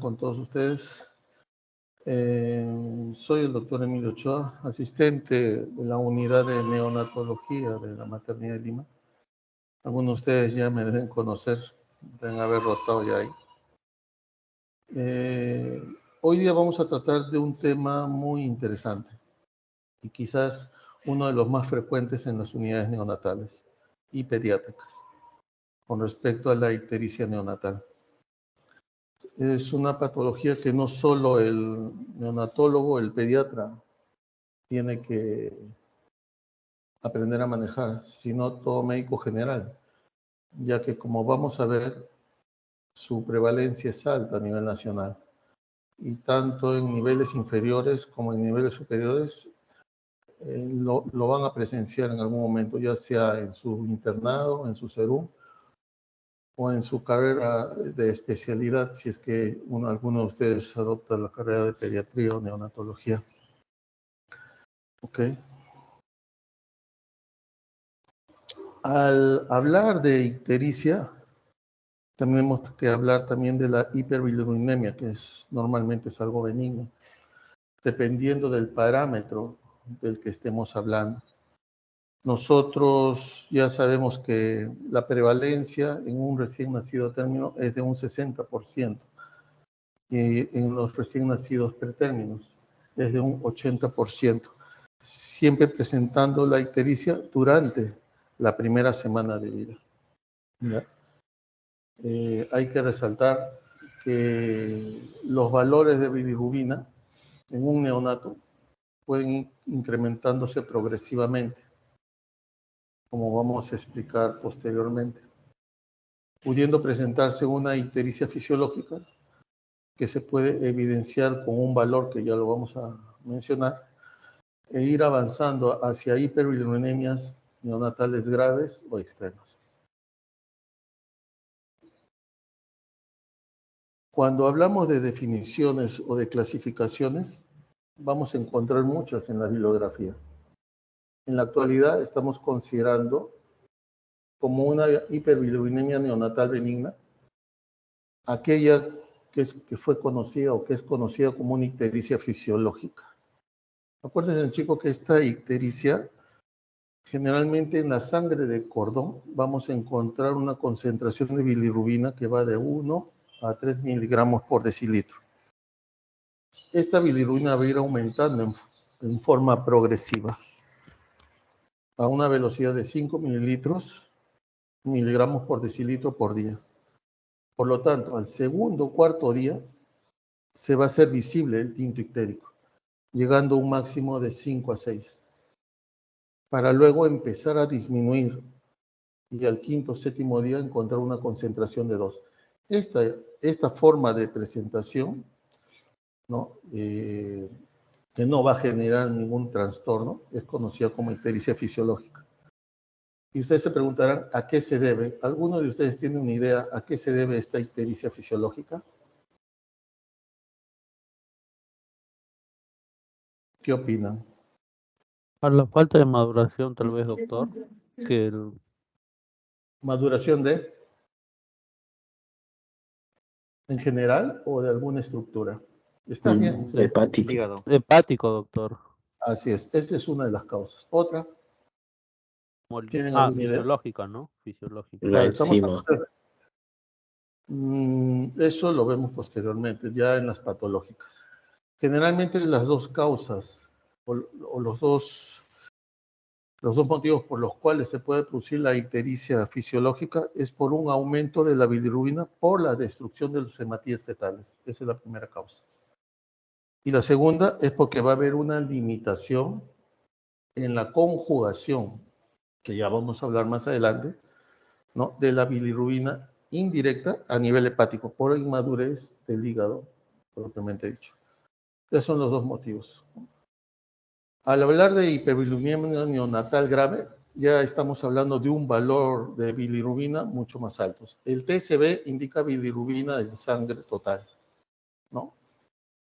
con todos ustedes. Soy el doctor Emilio Ochoa, asistente de la unidad de neonatología de la maternidad de Lima. Algunos de ustedes ya me deben conocer, deben haber rotado ya ahí. Hoy día vamos a tratar de un tema muy interesante y quizás uno de los más frecuentes en las unidades neonatales y pediátricas con respecto a la ictericia neonatal. Es una patología que no solo el neonatólogo, el pediatra, tiene que aprender a manejar, sino todo médico general, ya que como vamos a ver, su prevalencia es alta a nivel nacional. Y tanto en niveles inferiores como en niveles superiores lo van a presenciar en algún momento, ya sea en su internado, en su SERUM, o en su carrera de especialidad, si es que alguno de ustedes adopta la carrera de pediatría o neonatología. Ok. Al hablar de ictericia, tenemos que hablar también de la hiperbilirubinemia, que normalmente es algo benigno, dependiendo del parámetro del que estemos hablando. Nosotros ya sabemos que la prevalencia en un recién nacido término es de un 60%, y en los recién nacidos pretérminos es de un 80%, siempre presentando la ictericia durante la primera semana de vida. ¿Ya? Hay que resaltar que los valores de bilirrubina en un neonato pueden ir incrementándose progresivamente, como vamos a explicar posteriormente, pudiendo presentarse una ictericia fisiológica que se puede evidenciar con un valor que ya lo vamos a mencionar, e ir avanzando hacia hiperbilirurinemias neonatales graves o extremas. Cuando hablamos de definiciones o de clasificaciones, vamos a encontrar muchas en la bibliografía. En la actualidad estamos considerando como una hiperbilirubinemia neonatal benigna aquella que fue conocida o que es conocida como una ictericia fisiológica. Acuérdense, chicos, que esta ictericia, generalmente en la sangre de cordón, vamos a encontrar una concentración de bilirrubina que va de 1 a 3 miligramos por decilitro. Esta bilirrubina va a ir aumentando en forma progresiva a una velocidad de 5 miligramos por decilitro por día. Por lo tanto, al segundo o cuarto día se va a hacer visible el tinto ictérico, llegando a un máximo de 5 a 6, para luego empezar a disminuir y al quinto o séptimo día encontrar una concentración de 2. Esta forma de presentación, ¿no? Que no va a generar ningún trastorno, es conocida como ictericia fisiológica. Y ustedes se preguntarán, ¿a qué se debe? ¿Alguno de ustedes tiene una idea a qué se debe esta ictericia fisiológica? ¿Qué opinan? A la falta de maduración, tal vez, doctor, que ¿Maduración en general o de alguna estructura? ¿Está bien? Hepático. Hígado. hepático, doctor. Así es, esta es una de las causas. ¿Otra? ¿Tienen alguna idea? Fisiológica, ¿no? Fisiológica. La Estamos enzima. eso lo vemos posteriormente, ya en las patológicas. Generalmente las dos causas o los dos motivos por los cuales se puede producir la ictericia fisiológica es por un aumento de la bilirrubina por la destrucción de los hematíes fetales. Esa es la primera causa. Y la segunda es porque va a haber una limitación en la conjugación, que ya vamos a hablar más adelante, ¿no? De la bilirrubina indirecta a nivel hepático por inmadurez del hígado, propiamente dicho. Esos son los dos motivos. Al hablar de hiperbilirubinemia neonatal grave, ya estamos hablando de un valor de bilirrubina mucho más alto. El TSB indica bilirrubina de sangre total, ¿no?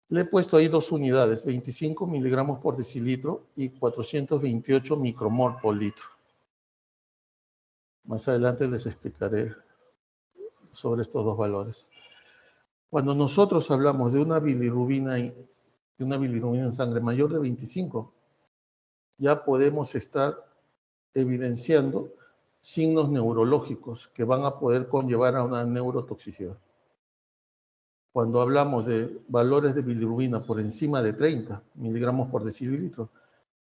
Le he puesto ahí dos unidades, 25 miligramos por decilitro y 428 micromol por litro. Más adelante les explicaré sobre estos dos valores. Cuando nosotros hablamos de una bilirrubina en sangre mayor de 25, ya podemos estar evidenciando signos neurológicos que van a poder conllevar a una neurotoxicidad. Cuando hablamos de valores de bilirrubina por encima de 30 miligramos por decilitro,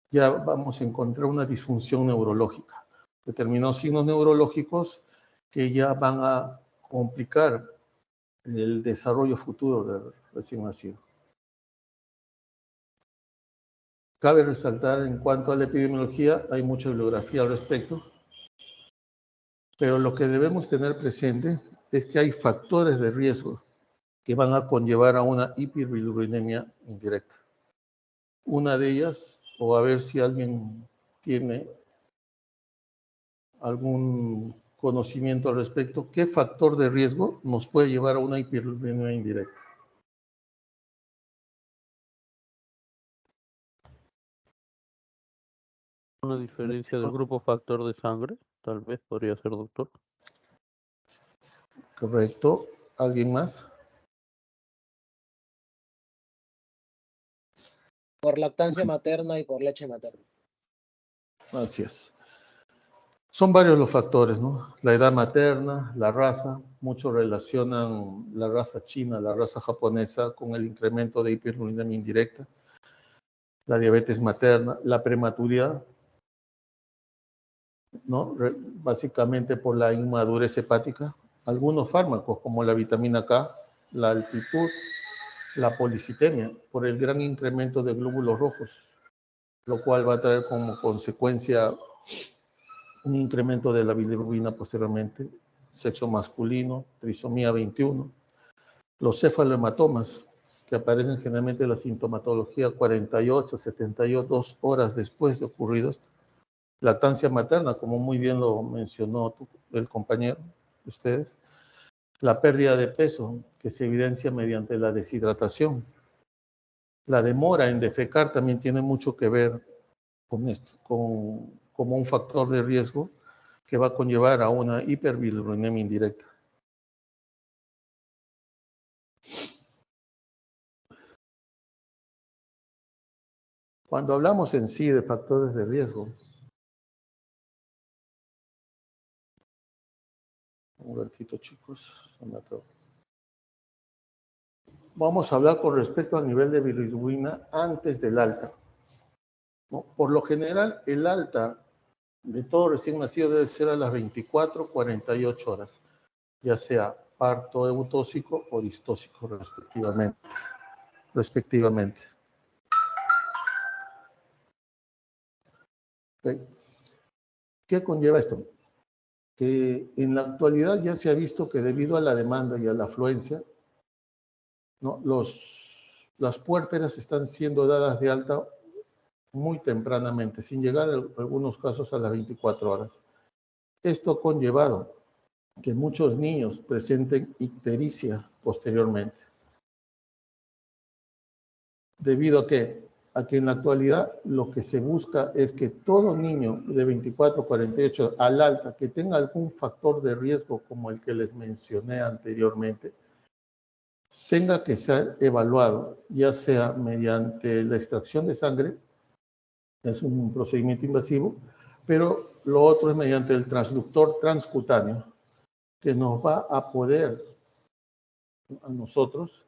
ya vamos a encontrar una disfunción neurológica, determinados signos neurológicos que ya van a complicar el desarrollo futuro del recién nacido. Cabe resaltar en cuanto a la epidemiología, hay mucha bibliografía al respecto, pero lo que debemos tener presente es que hay factores de riesgo que van a conllevar a una hiperbilirubinemia indirecta. Una de ellas, o a ver si alguien tiene algún conocimiento al respecto, ¿qué factor de riesgo nos puede llevar a una hiperbilirubinemia indirecta? Una diferencia del grupo factor de sangre, tal vez podría ser, doctor. Correcto. ¿Alguien más? Por lactancia materna y por leche materna. Así es. Son varios los factores, ¿no? La edad materna, la raza, muchos relacionan la raza china, la raza japonesa con el incremento de hiperbilirubinemia indirecta, la diabetes materna, la prematuridad, ¿no? Básicamente por la inmadurez hepática, algunos fármacos como la vitamina K, la altitud, la policitemia, por el gran incremento de glóbulos rojos, lo cual va a traer como consecuencia un incremento de la bilirrubina posteriormente, sexo masculino, trisomía 21, los cefalohematomas, que aparecen generalmente en la sintomatología 48, 72 horas después de ocurrido esto. Lactancia materna, como muy bien lo mencionó el compañero de ustedes. La pérdida de peso, que se evidencia mediante la deshidratación. La demora en defecar también tiene mucho que ver con esto, como un factor de riesgo que va a conllevar a una hiperbilirubinemia indirecta. Cuando hablamos en sí de factores de riesgo, un ratito chicos, vamos a hablar con respecto al nivel de bilirrubina antes del alta, ¿no? Por lo general, el alta de todo recién nacido debe ser a las 24, 48 horas, ya sea parto eutóxico o distóxico respectivamente. ¿Okay? ¿Qué conlleva esto? Que en la actualidad ya se ha visto que debido a la demanda y a la afluencia, ¿no? Las puérperas están siendo dadas de alta muy tempranamente, sin llegar en algunos casos a las 24 horas. Esto ha conllevado que muchos niños presenten ictericia posteriormente. ¿Debido a qué? A que en la actualidad lo que se busca es que todo niño de 24 a 48 al alta que tenga algún factor de riesgo como el que les mencioné anteriormente, tenga que ser evaluado, ya sea mediante la extracción de sangre, es un procedimiento invasivo, pero lo otro es mediante el transductor transcutáneo, que nos va a poder a nosotros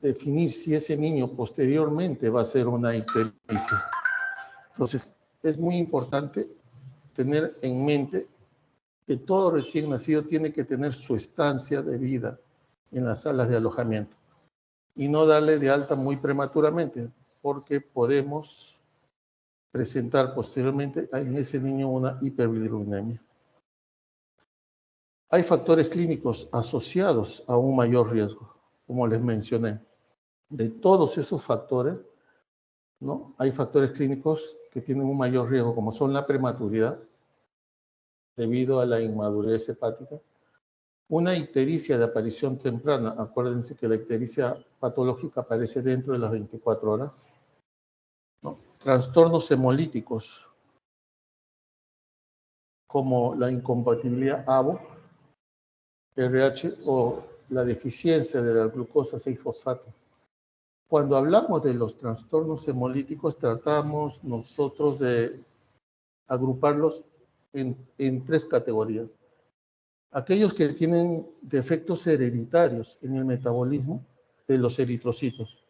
definir si ese niño posteriormente va a ser una ictericia. Entonces, es muy importante tener en mente que todo recién nacido tiene que tener su estancia de vida en las salas de alojamiento y no darle de alta muy prematuramente, porque podemos presentar posteriormente en ese niño una hiperbilirubinemia. Hay factores clínicos asociados a un mayor riesgo, como les mencioné. De todos esos factores, ¿no? Hay factores clínicos que tienen un mayor riesgo, como son la prematuridad, debido a la inmadurez hepática, una ictericia de aparición temprana, acuérdense que la ictericia patológica aparece dentro de las 24 horas, ¿no? Trastornos hemolíticos, como la incompatibilidad ABO, RH o la deficiencia de la glucosa 6-fosfato. Cuando hablamos de los trastornos hemolíticos, tratamos nosotros de agruparlos en tres categorías. Aquellos que tienen defectos hereditarios en el metabolismo de los eritrocitos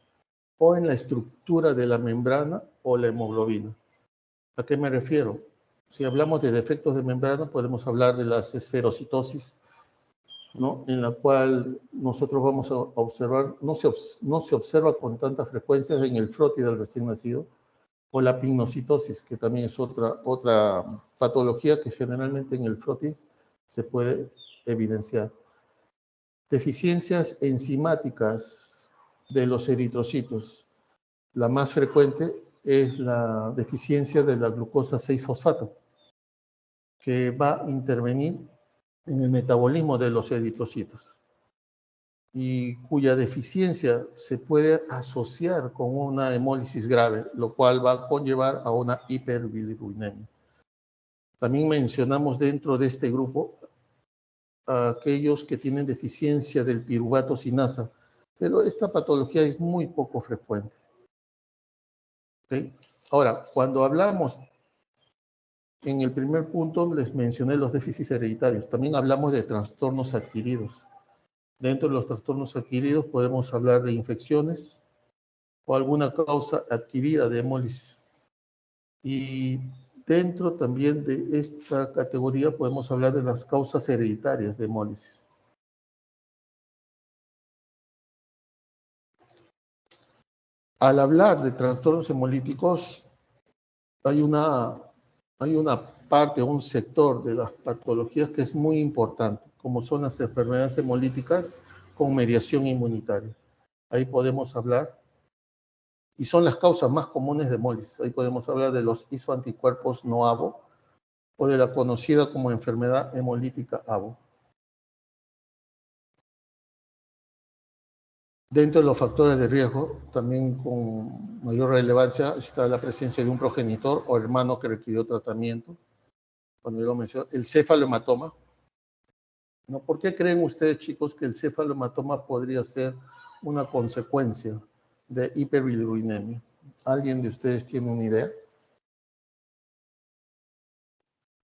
o en la estructura de la membrana o la hemoglobina. ¿A qué me refiero? Si hablamos de defectos de membrana, podemos hablar de la esferocitosis, ¿no? En la cual nosotros vamos a observar, no se observa con tanta frecuencia en el frotis del recién nacido, o la pignocitosis, que también es otra patología que generalmente en el frotis se puede evidenciar. Deficiencias enzimáticas de los eritrocitos. La más frecuente es la deficiencia de la glucosa 6-fosfato, que va a intervenir en el metabolismo de los eritrocitos y cuya deficiencia se puede asociar con una hemólisis grave, lo cual va a conllevar a una hiperbilirubinemia. También mencionamos dentro de este grupo a aquellos que tienen deficiencia del piruvato sinasa, pero esta patología es muy poco frecuente. ¿Okay? Ahora, cuando hablamos, en el primer punto les mencioné los déficits hereditarios, también hablamos de trastornos adquiridos. Dentro de los trastornos adquiridos podemos hablar de infecciones o alguna causa adquirida de hemólisis. Y dentro también de esta categoría podemos hablar de las causas hereditarias de hemólisis. Al hablar de trastornos hemolíticos, hay una parte, un sector de las patologías que es muy importante, como son las enfermedades hemolíticas con mediación inmunitaria. Ahí podemos hablar, y son las causas más comunes de hemólisis. Ahí podemos hablar de los isoanticuerpos no ABO o de la conocida como enfermedad hemolítica ABO. Dentro de los factores de riesgo, también con mayor relevancia, está la presencia de un progenitor o hermano que requirió tratamiento. Cuando yo lo menciono, el cefalohematoma. ¿No? ¿Por qué creen ustedes, chicos, que el cefalohematoma podría ser una consecuencia de hiperbilirubinemia? ¿Alguien de ustedes tiene una idea?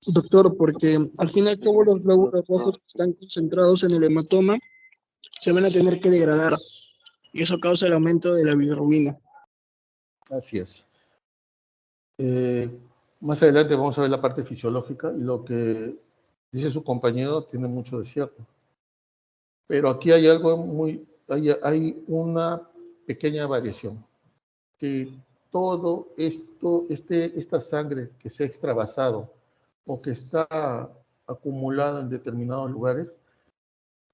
Doctor, porque al fin y al cabo los glóbulos rojos que están concentrados en el hematoma se van a tener que degradar y eso causa el aumento de la bilirrubina. Así es. Más adelante vamos a ver la parte fisiológica y lo que dice su compañero tiene mucho de cierto. Pero aquí hay algo hay una pequeña variación, que todo esto, esta sangre que se ha extravasado o que está acumulada en determinados lugares,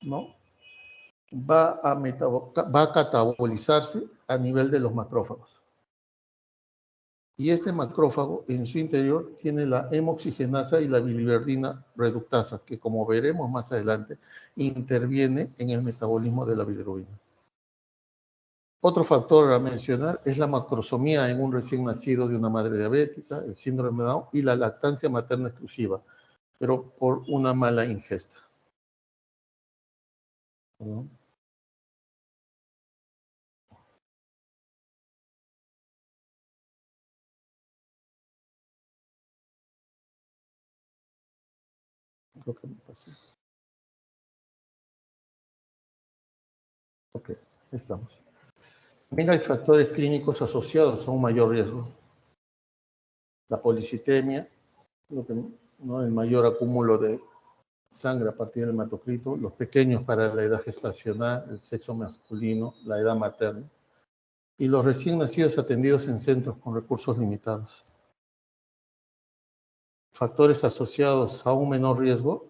¿no? Va a catabolizarse a nivel de los macrófagos. Y este macrófago en su interior tiene la hemoxigenasa y la biliverdina reductasa, que como veremos más adelante, interviene en el metabolismo de la bilirrubina. Otro factor a mencionar es la macrosomía en un recién nacido de una madre diabética, el síndrome de Down y la lactancia materna exclusiva, pero por una mala ingesta. ¿No? Creo que me pasé. Ok, estamos. También hay factores clínicos asociados a un mayor riesgo. La policitemia, ¿no? El mayor acúmulo de sangre a partir del hematocrito, los pequeños para la edad gestacional, el sexo masculino, la edad materna, y los recién nacidos atendidos en centros con recursos limitados. Factores asociados a un menor riesgo,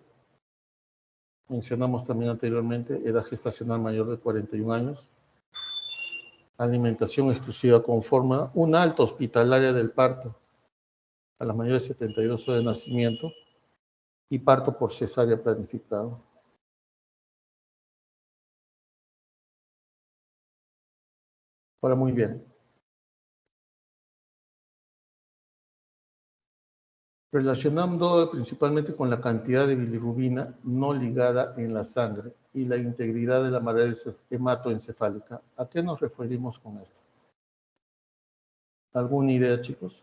mencionamos también anteriormente, edad gestacional mayor de 41 años, alimentación exclusiva conforme una alta hospitalaria del parto a las mayores de 72 horas de nacimiento y parto por cesárea planificado. Ahora, muy bien. relacionando principalmente con la cantidad de bilirrubina no ligada en la sangre y la integridad de la pared hematoencefálica. ¿A qué nos referimos con esto? ¿Alguna idea, chicos?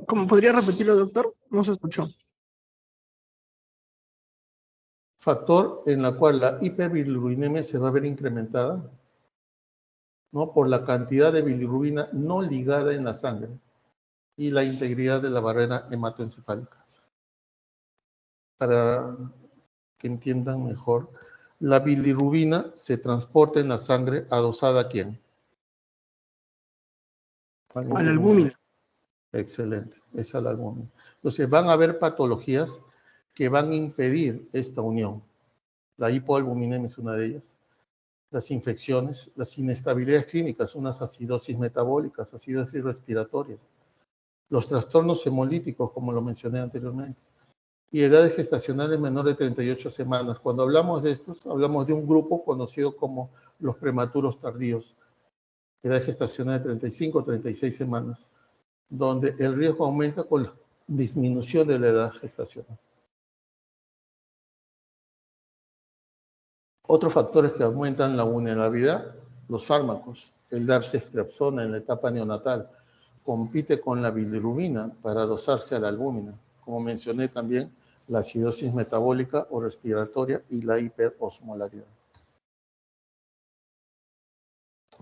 ¿Cómo podría repetirlo, doctor? No se escuchó. Factor en la cual la hiperbilirubinemia se va a ver incrementada, ¿no?, por la cantidad de bilirrubina no ligada en la sangre y la integridad de la barrera hematoencefálica. Para que entiendan mejor, la bilirrubina se transporta en la sangre adosada ¿a quién? A la albúmina. Excelente, esa es la albúmina. Entonces van a haber patologías que van a impedir esta unión. La hipoalbuminemia es una de ellas. Las infecciones, las inestabilidades clínicas, unas acidosis metabólicas, acidosis respiratorias, los trastornos hemolíticos, como lo mencioné anteriormente, y edades gestacionales menores de 38 semanas. Cuando hablamos de estos, hablamos de un grupo conocido como los prematuros tardíos, edad gestacional de 35 o 36 semanas, donde el riesgo aumenta con la disminución de la edad gestacional. Otros factores que aumentan la vulnerabilidad, los fármacos, el darcestrepsona en la etapa neonatal, compite con la bilirrubina para adosarse a la albúmina. Como mencioné también, la acidosis metabólica o respiratoria y la hiperosmolaridad.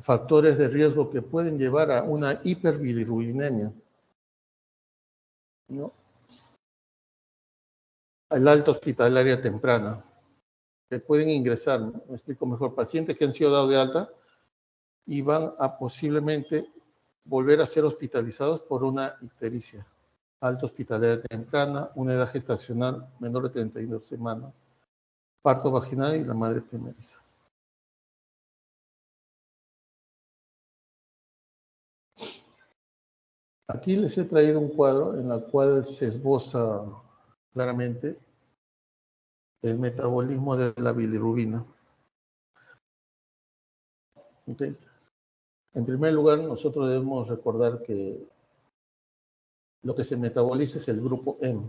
Factores de riesgo que pueden llevar a una hiperbilirrubinemia, ¿no? El alta hospitalaria temprana, que pueden ingresar, me explico mejor, pacientes que han sido dados de alta y van a posiblemente volver a ser hospitalizados por una ictericia. Alta hospitalaria temprana, una edad gestacional menor de 32 semanas, parto vaginal y la madre primeriza. Aquí les he traído un cuadro en el cual se esboza claramente el metabolismo de la bilirrubina. ¿Okay? En primer lugar, nosotros debemos recordar que lo que se metaboliza es el grupo M,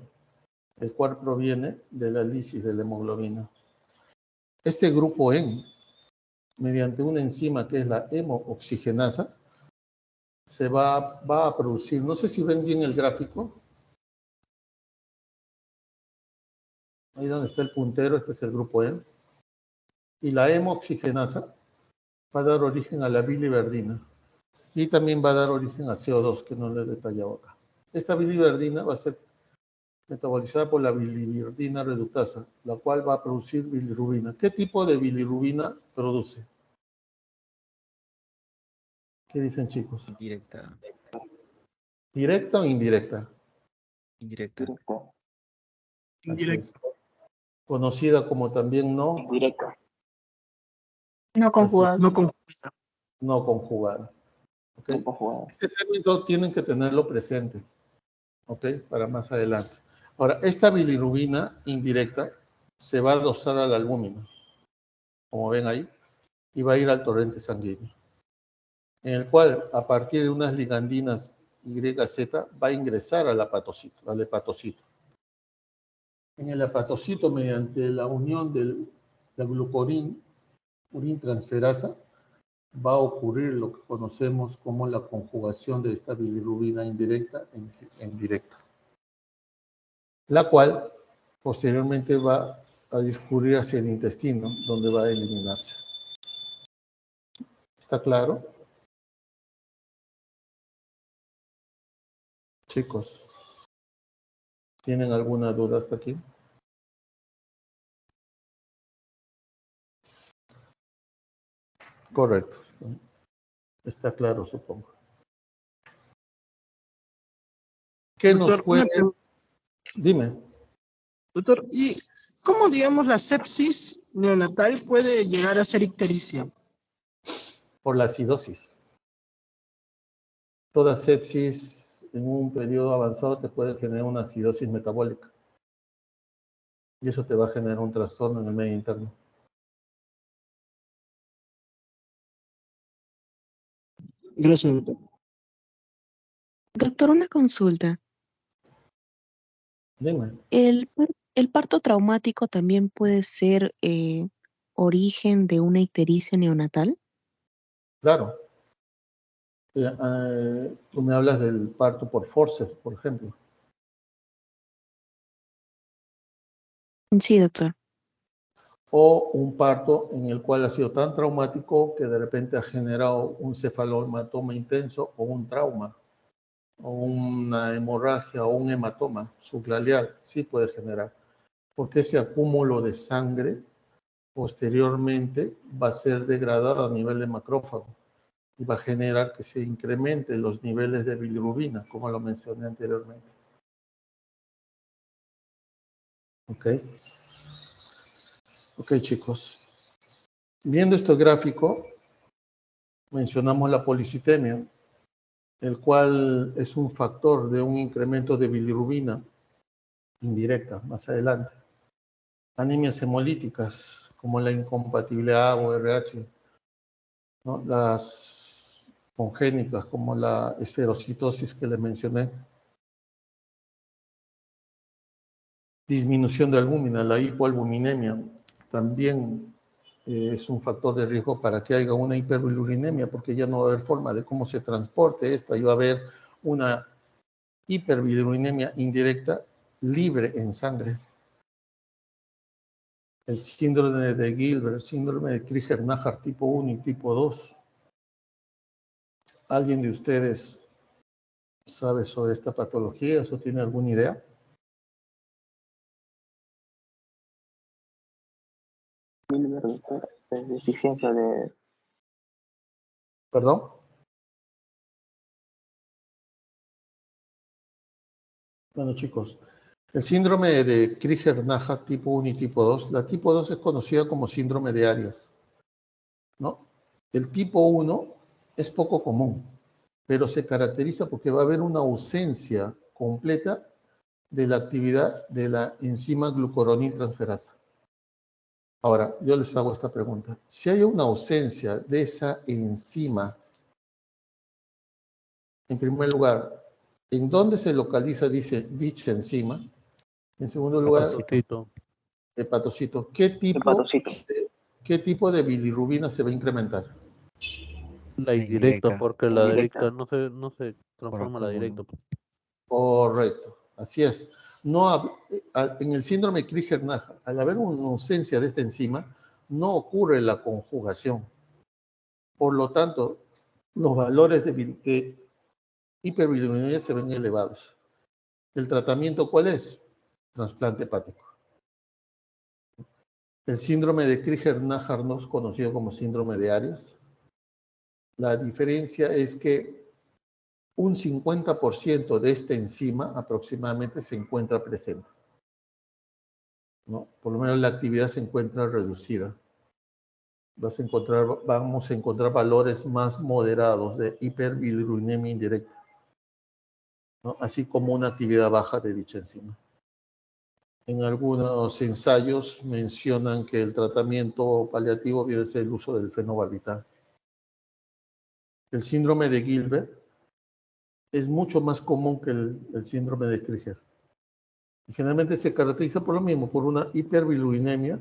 el cual proviene de la lisis de la hemoglobina. Este grupo M, mediante una enzima que es la hemooxigenasa, se va a producir, no sé si ven bien el gráfico, ahí donde está el puntero, este es el grupo M, y la hemooxigenasa va a dar origen a la biliverdina, y también va a dar origen a CO2, que no les he detallado acá. Esta biliverdina va a ser metabolizada por la biliverdina reductasa, la cual va a producir bilirrubina. ¿Qué tipo de bilirrubina produce? ¿Qué dicen, chicos? Directa. ¿Directa o indirecta? Indirecta. Indirecta. Conocida como también no Directa. No conjugada. No conjugada. no conjugada. ¿Okay? No conjugada. Este término tienen que tenerlo presente, ¿ok? Para más adelante. Ahora, esta bilirrubina indirecta se va a adosar a la albúmina, como ven ahí, y va a ir al torrente sanguíneo, en el cual, a partir de unas ligandinas YZ, va a ingresar al hepatocito. En el hepatocito, mediante la unión de la glucorin-transferasa, va a ocurrir lo que conocemos como la conjugación de esta bilirrubina indirecta en directa, la cual posteriormente va a discurrir hacia el intestino, donde va a eliminarse. ¿Está claro? Chicos, ¿tienen alguna duda hasta aquí? Correcto. Está claro, supongo. ¿Qué nos Doctor, puede...? una pregunta. Dime. Doctor, ¿y cómo, digamos, la sepsis neonatal puede llegar a ser ictericia? Por la acidosis. Toda sepsis en un periodo avanzado te puede generar una acidosis metabólica. Y eso te va a generar un trastorno en el medio interno. Gracias, doctor. Doctor, una consulta. Dime. ¿El parto traumático también puede ser origen de una ictericia neonatal? Claro. Tú me hablas del parto por forceps, por ejemplo. Sí, doctor. O un parto en el cual ha sido tan traumático que de repente ha generado un cefalohematoma intenso o un trauma, o una hemorragia o un hematoma subclavial, sí puede generar. Porque ese acúmulo de sangre posteriormente va a ser degradado a nivel de macrófago y va a generar que se incrementen los niveles de bilirrubina, como lo mencioné anteriormente. ¿Ok? Ok, chicos. Viendo este gráfico, mencionamos la policitemia, el cual es un factor de un incremento de bilirrubina indirecta más adelante. Anemias hemolíticas, como la incompatibilidad o RH, ¿no? Las congénitas, como la esferocitosis que le mencioné. Disminución de albúmina, la hipoalbuminemia, también es un factor de riesgo para que haya una hiperbilirubinemia, porque ya no va a haber forma de cómo se transporte esta, y va a haber una hiperbilirubinemia indirecta libre en sangre. El síndrome de Gilbert, síndrome de Crigler-Najjar tipo 1 y tipo 2. ¿Alguien de ustedes sabe sobre esta patología o tiene alguna idea? Deficiencia de... ¿Perdón? Bueno, chicos, el síndrome de Crigler-Najjar tipo 1 y tipo 2, la tipo 2 es conocida como síndrome de Arias, ¿no? El tipo 1 es poco común, pero se caracteriza porque va a haber una ausencia completa de la actividad de la enzima glucuroniltransferasa. Ahora, yo les hago esta pregunta. Si hay una ausencia de esa enzima, en primer lugar, ¿en dónde se localiza dicha enzima? En segundo lugar, Hepatocito. hepatocito. hepatocito. ¿Qué tipo de bilirrubina se va a incrementar? La indirecta, porque la directa no se transforma la directa. Correcto, así es. No, en el síndrome de Crigler-Najjar, al haber una ausencia de esta enzima, no ocurre la conjugación. Por lo tanto, los valores de hiperbilirubinemia se ven elevados. ¿El tratamiento cuál es? Trasplante hepático. El síndrome de Crigler-Najjar no es conocido como síndrome de Arias. La diferencia es que un 50% de esta enzima aproximadamente se encuentra presente, ¿no? Por lo menos la actividad se encuentra reducida. Vamos a encontrar valores más moderados de hiperbilirubinemia indirecta, ¿no? Así como una actividad baja de dicha enzima. En algunos ensayos mencionan que el tratamiento paliativo debe ser el uso del fenobarbital. El síndrome de Gilbert es mucho más común que el síndrome de Crigler. Y generalmente se caracteriza por lo mismo, por una hiperbilirubinemia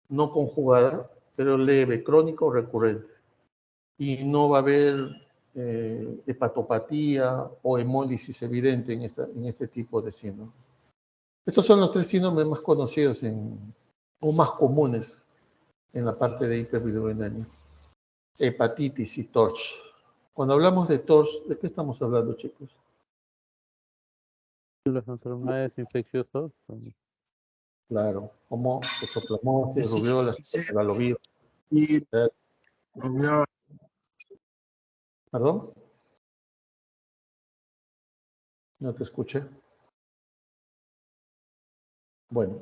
no conjugada, pero leve, crónica o recurrente. Y no va a haber hepatopatía o hemólisis evidente en este tipo de síndrome. Estos son los tres síndromes más conocidos o más comunes en la parte de hiperbilirubinemia. Hepatitis y TORCH. Cuando hablamos de TORCH, ¿de qué estamos hablando, chicos? Las enfermedades infecciosas. Claro, como toxoplasmosis, rubiola, megalovirus. Y ¿Perdón? No te escuché. Bueno.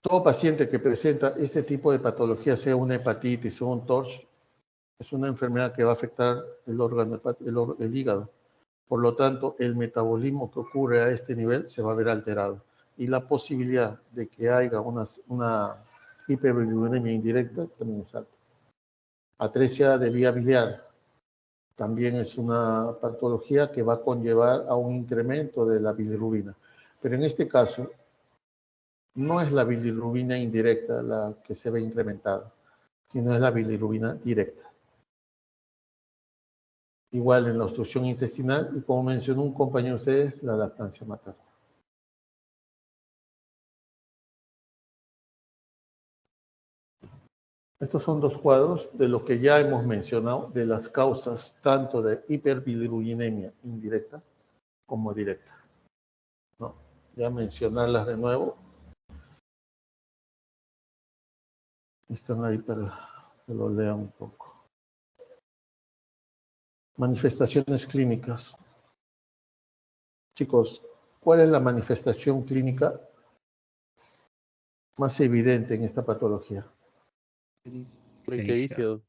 Todo paciente que presenta este tipo de patología, sea una hepatitis o un TORCH, es una enfermedad que va a afectar el órgano, el hígado. Por lo tanto, el metabolismo que ocurre a este nivel se va a ver alterado. Y la posibilidad de que haya una hiperbilirubinemia indirecta también es alta. Atresia de vía biliar también es una patología que va a conllevar a un incremento de la bilirrubina. Pero en este caso, no es la bilirrubina indirecta la que se ve incrementada, sino es la bilirrubina directa. Igual en la obstrucción intestinal y, como mencionó un compañero de ustedes, la lactancia materna. Estos son dos cuadros de lo que ya hemos mencionado, de las causas tanto de hiperbilirrubinemia indirecta como directa, ¿no? Ya mencionarlas de nuevo. Están ahí para que lo lean un poco. Manifestaciones clínicas. Chicos, ¿cuál es la manifestación clínica más evidente en esta patología? La ictericia.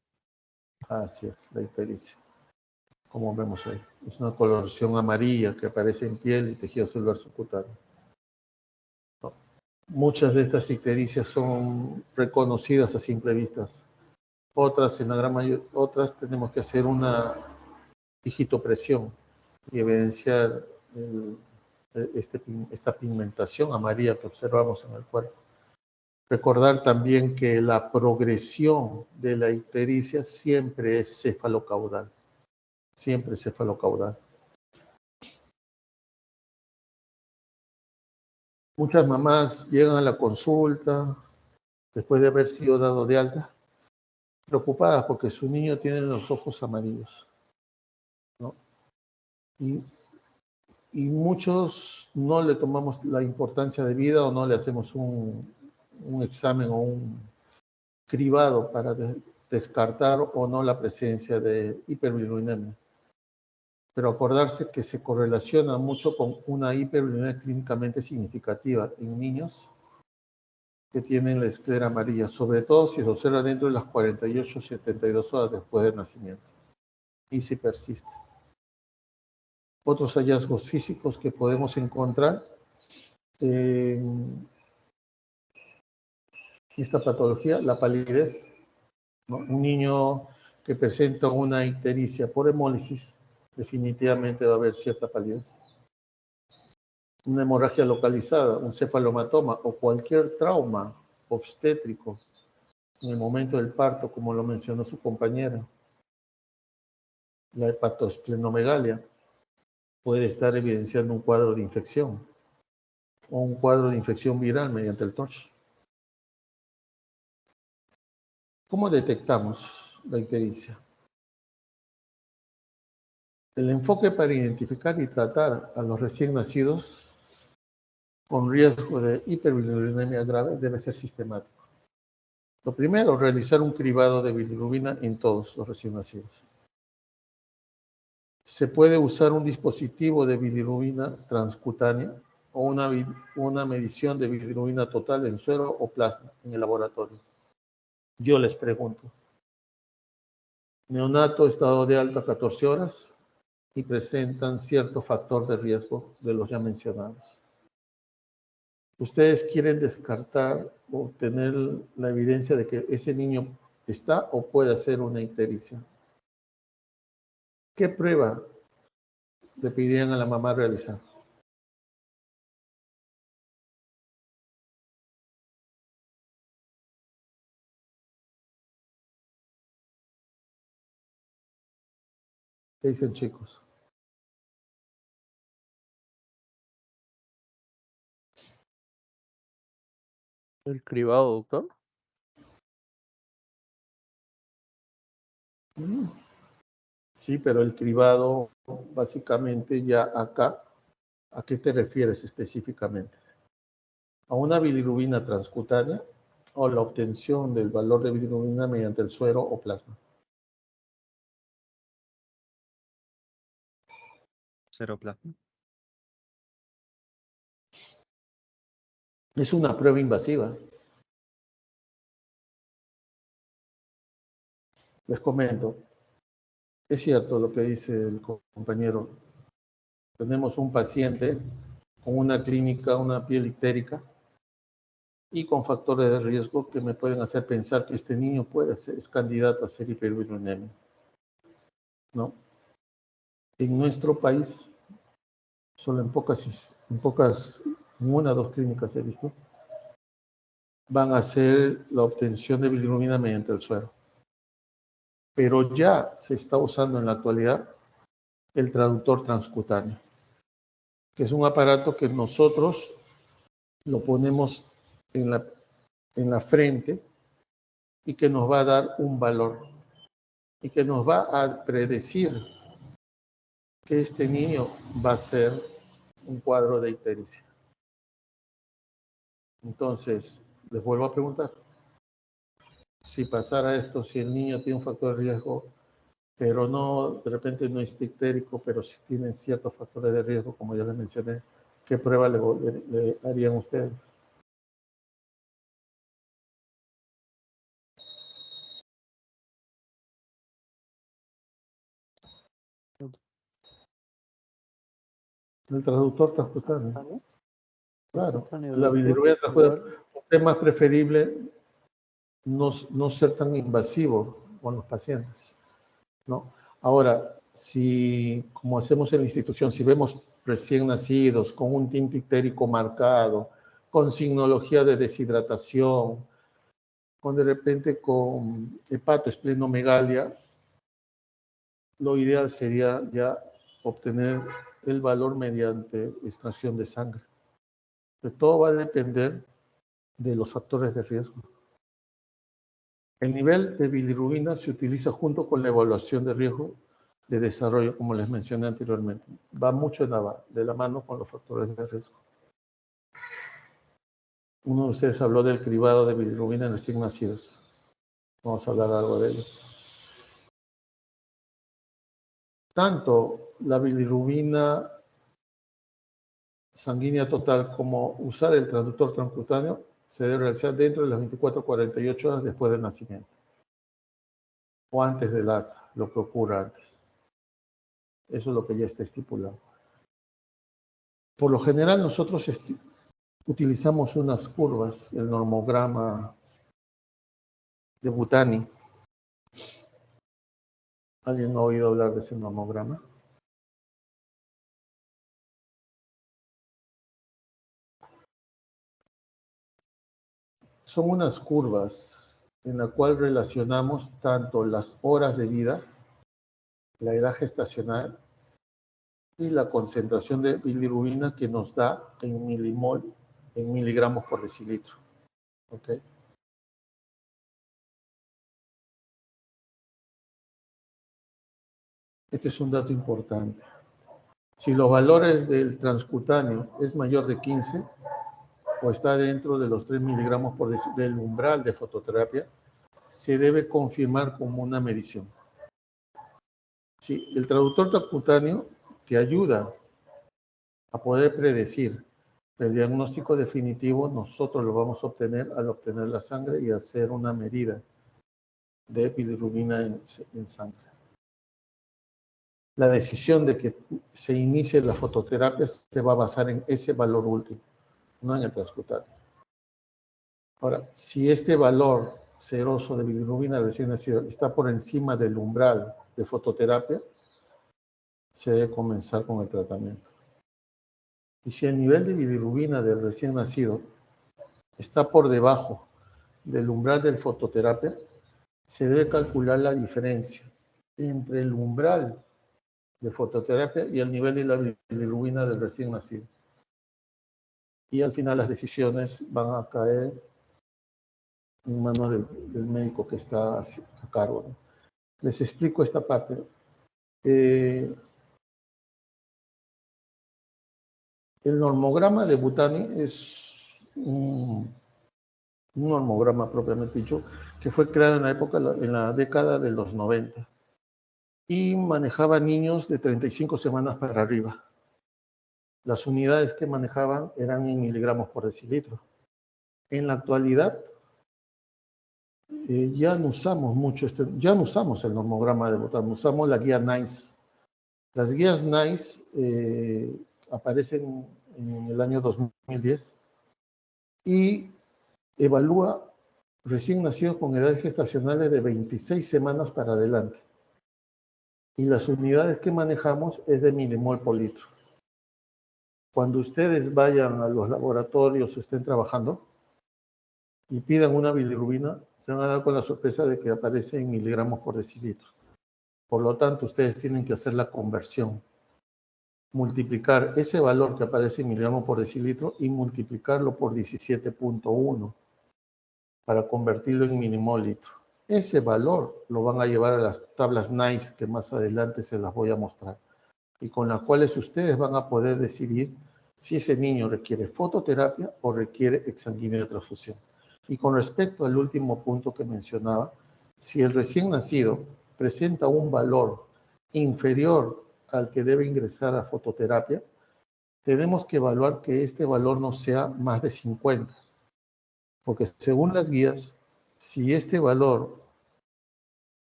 Así es, la ictericia. Como vemos ahí. Es una coloración amarilla que aparece en piel y tejido celular subcutáneo. Muchas de estas ictericias son reconocidas a simple vista. Otras, en la gran mayoría, otras tenemos que hacer una digitopresión y evidenciar esta pigmentación amarilla que observamos en el cuerpo. Recordar también que la progresión de la ictericia siempre es cefalocaudal. Siempre cefalocaudal. Muchas mamás llegan a la consulta después de haber sido dado de alta, preocupadas porque su niño tiene los ojos amarillos, ¿no? Y muchos no le tomamos la importancia de vida o no le hacemos un examen o un cribado para descartar o no la presencia de hiperbilirubinemia. Pero acordarse que se correlaciona mucho con una hiperbilirubinemia clínicamente significativa en niños que tienen la esclera amarilla, sobre todo si se observa dentro de las 48 72 horas después del nacimiento y si persiste. Otros hallazgos físicos que podemos encontrar en esta patología, la palidez, ¿no? Un niño que presenta una ictericia por hemólisis, definitivamente va a haber cierta palidez. Una hemorragia localizada, un cefalomatoma o cualquier trauma obstétrico en el momento del parto, como lo mencionó su compañera. La hepatosplenomegalia puede estar evidenciando un cuadro de infección o un cuadro de infección viral mediante el TORCH. ¿Cómo detectamos la ictericia? El enfoque para identificar y tratar a los recién nacidos con riesgo de hiperbilirubinemia grave debe ser sistemático. Lo primero, realizar un cribado de bilirrubina en todos los recién nacidos. Se puede usar un dispositivo de bilirrubina transcutánea o una medición de bilirrubina total en suero o plasma en el laboratorio. Yo les pregunto, neonato estado de alta 14 horas y presentan cierto factor de riesgo de los ya mencionados. ¿Ustedes quieren descartar o tener la evidencia de que ese niño está o puede hacer una ictericia? ¿Qué prueba le pedirían a la mamá realizar? ¿Qué dicen, chicos? ¿El cribado, doctor? Sí, pero el cribado, básicamente ya acá, ¿a qué te refieres específicamente? ¿A una bilirrubina transcutánea o la obtención del valor de bilirrubina mediante el suero o plasma? Seroplasma. Es una prueba invasiva. Les comento. Es cierto lo que dice el compañero. Tenemos un paciente con una clínica, una piel ictérica, y con factores de riesgo que me pueden hacer pensar que este niño es candidato a ser hiperbilirubinemia, ¿no? En nuestro país, solo en una o dos clínicas he visto, van a hacer la obtención de bilirrubina mediante el suero. Pero ya se está usando en la actualidad el traductor transcutáneo, que es un aparato que nosotros lo ponemos en la frente y que nos va a dar un valor y que nos va a predecir que este niño va a ser un cuadro de ictericia. Entonces, les vuelvo a preguntar, si pasara esto, si el niño tiene un factor de riesgo, pero no, de repente no es ictérico, pero sí tiene ciertos factores de riesgo, como ya les mencioné, ¿qué prueba le harían ustedes? El traductor transcutáneo. Claro, la bilirrubina transcutánea es más preferible no ser tan invasivo con los pacientes, ¿no? Ahora, si, como hacemos en la institución, si vemos recién nacidos con un tinte ictérico marcado, con signología de deshidratación, de repente con hepatoesplenomegalia, lo ideal sería ya obtener el valor mediante extracción de sangre. Pero todo va a depender de los factores de riesgo. El nivel de bilirrubina se utiliza junto con la evaluación de riesgo de desarrollo, como les mencioné anteriormente. Va mucho de la mano con los factores de riesgo. Uno de ustedes habló del cribado de bilirrubina en recién nacidos. Vamos a hablar algo de ello. Tanto la bilirrubina sanguínea total como usar el transductor transcutáneo se debe realizar dentro de las 24 a 48 horas después del nacimiento o antes del acta, lo que ocurra antes. Eso es lo que ya está estipulado. Por lo general nosotros utilizamos unas curvas, el normograma de Butani. ¿Alguien ha oído hablar de ese normograma? Son unas curvas en la cual relacionamos tanto las horas de vida, la edad gestacional y la concentración de bilirrubina que nos da en milimol, en miligramos por decilitro. ¿Ok? Este es un dato importante. Si los valores del transcutáneo es mayor de 15 o está dentro de los 3 miligramos del umbral de fototerapia, se debe confirmar como una medición. Sí, el traductor transcutáneo te ayuda a poder predecir. El diagnóstico definitivo nosotros lo vamos a obtener al obtener la sangre y hacer una medida de bilirrubina en sangre. La decisión de que se inicie la fototerapia se va a basar en ese valor último, no en el transcutáneo. Ahora, si este valor seroso de bilirrubina recién nacido está por encima del umbral de fototerapia, se debe comenzar con el tratamiento. Y si el nivel de bilirrubina del recién nacido está por debajo del umbral de fototerapia, se debe calcular la diferencia entre el umbral de fototerapia y el nivel de la bilirrubina del recién nacido. Y al final las decisiones van a caer en manos del médico que está a cargo, ¿no? Les explico esta parte. El normograma de Butani es un normograma propiamente dicho, que fue creado en la década de los 90 y manejaba niños de 35 semanas para arriba. Las unidades que manejaban eran en miligramos por decilitro. En la actualidad ya no usamos mucho ya no usamos el normograma de Butani, usamos la guía NICE. Las guías NICE aparecen en el año 2010 y evalúa recién nacidos con edades gestacionales de 26 semanas para adelante. Y las unidades que manejamos es de milimol por litro. Cuando ustedes vayan a los laboratorios, estén trabajando y pidan una bilirrubina, se van a dar con la sorpresa de que aparece en miligramos por decilitro. Por lo tanto, ustedes tienen que hacer la conversión. Multiplicar ese valor que aparece en miligramos por decilitro y multiplicarlo por 17.1 para convertirlo en milimol-litro. Ese valor lo van a llevar a las tablas NICE que más adelante se las voy a mostrar y con las cuales ustedes van a poder decidir si ese niño requiere fototerapia o requiere exsanguíneo de transfusión. Y con respecto al último punto que mencionaba, si el recién nacido presenta un valor inferior al que debe ingresar a fototerapia, tenemos que evaluar que este valor no sea más de 50. Porque según las guías, si este valor,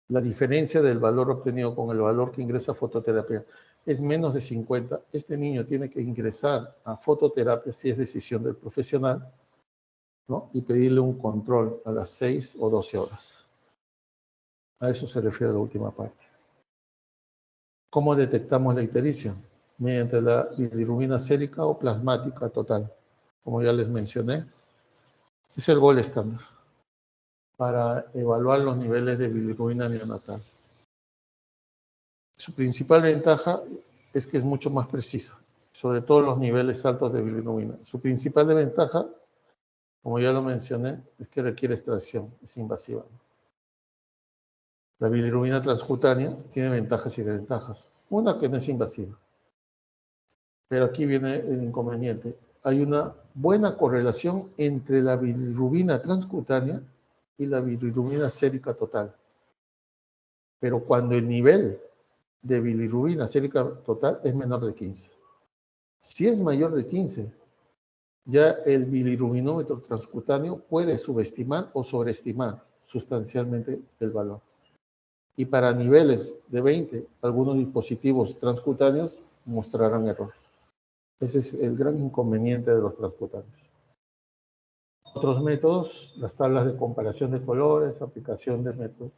la diferencia del valor obtenido con el valor que ingresa a fototerapia es menos de 50, este niño tiene que ingresar a fototerapia si es decisión del profesional, ¿no? Y pedirle un control a las 6 o 12 horas. A eso se refiere la última parte. ¿Cómo detectamos la ictericia? Mediante la bilirrubina sérica o plasmática total. Como ya les mencioné, es el gold estándar para evaluar los niveles de bilirrubina neonatal. Su principal ventaja es que es mucho más precisa, sobre todo los niveles altos de bilirrubina. Su principal desventaja, como ya lo mencioné, es que requiere extracción, es invasiva. La bilirrubina transcutánea tiene ventajas y desventajas. Una, que no es invasiva. Pero aquí viene el inconveniente. Hay una buena correlación entre la bilirrubina transcutánea y la bilirrubina sérica total. Pero cuando el nivel de bilirrubina sérica total es menor de 15. Si es mayor de 15, ya el bilirrubinómetro transcutáneo puede subestimar o sobreestimar sustancialmente el valor. Y para niveles de 20, algunos dispositivos transcutáneos mostrarán error. Ese es el gran inconveniente de los transcutáneos. Otros métodos, las tablas de comparación de colores, aplicación de métodos.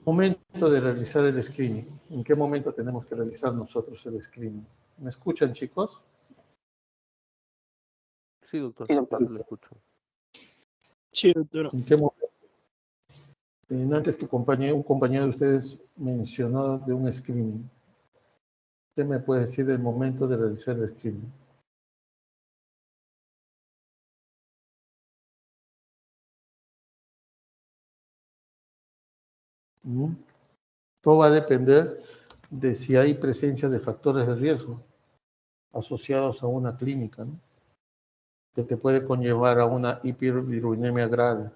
Momento de realizar el screening. ¿En qué momento tenemos que realizar nosotros el screening? ¿Me escuchan, chicos? Sí, doctor. Sí, doctor. Lo escucho. Sí, doctor. ¿En qué momento? Antes un compañero de ustedes mencionó de un screening. ¿Qué me puede decir del momento de realizar el screening? Todo va a depender de si hay presencia de factores de riesgo asociados a una clínica, ¿no? Que te puede conllevar a una hiperbilirubinemia grave.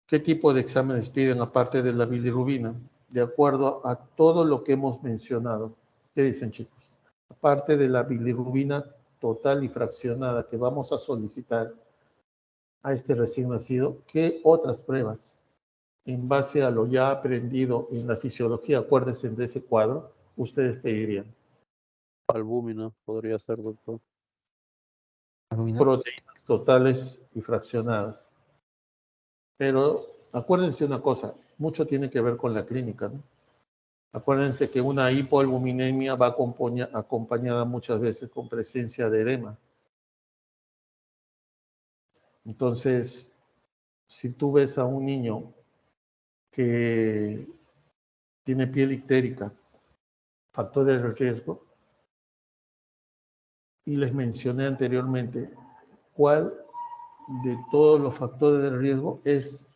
¿Qué tipo de exámenes piden aparte de la bilirrubina? De acuerdo a todo lo que hemos mencionado. ¿Qué dicen, chicos? Aparte de la bilirrubina total y fraccionada que vamos a solicitar a este recién nacido, ¿qué otras pruebas, en base a lo ya aprendido en la fisiología, acuérdense de ese cuadro, ustedes pedirían? Albúmina podría ser, doctor. Proteínas totales y fraccionadas. Pero acuérdense una cosa, mucho tiene que ver con la clínica, ¿no? Acuérdense que una hipoalbuminemia va acompañada muchas veces con presencia de edema. Entonces, si tú ves a un niño que tiene piel ictérica, factores de riesgo, y les mencioné anteriormente cuál de todos los factores de riesgo es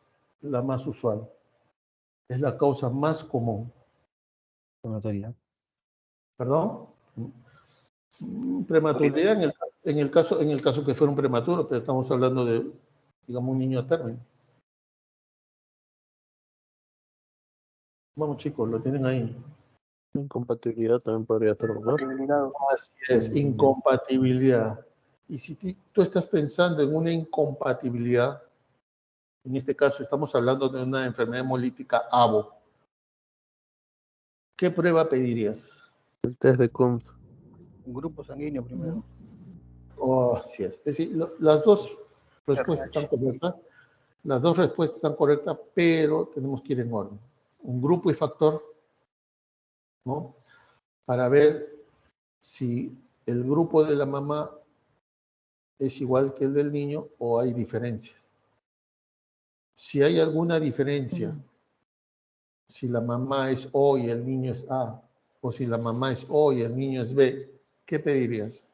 la más usual, es la causa más común. Prematuridad. ¿Perdón? Prematuridad en el caso que fuera un prematuro, pero estamos hablando de, digamos, un niño a término. Vamos, chicos, lo tienen ahí. Incompatibilidad también podría ser, doctor. Así es, incompatibilidad. Y si tú estás pensando en una incompatibilidad, en este caso estamos hablando de una enfermedad hemolítica ABO, ¿qué prueba pedirías? El test de Combs. Un grupo sanguíneo primero. Oh, así es. Es decir, las dos respuestas están correctas. Las dos respuestas están correctas, pero tenemos que ir en orden. Un grupo y factor, ¿no? Para ver si el grupo de la mamá es igual que el del niño o hay diferencias. Si hay alguna diferencia, si la mamá es O y el niño es A, o si la mamá es O y el niño es B, ¿qué pedirías?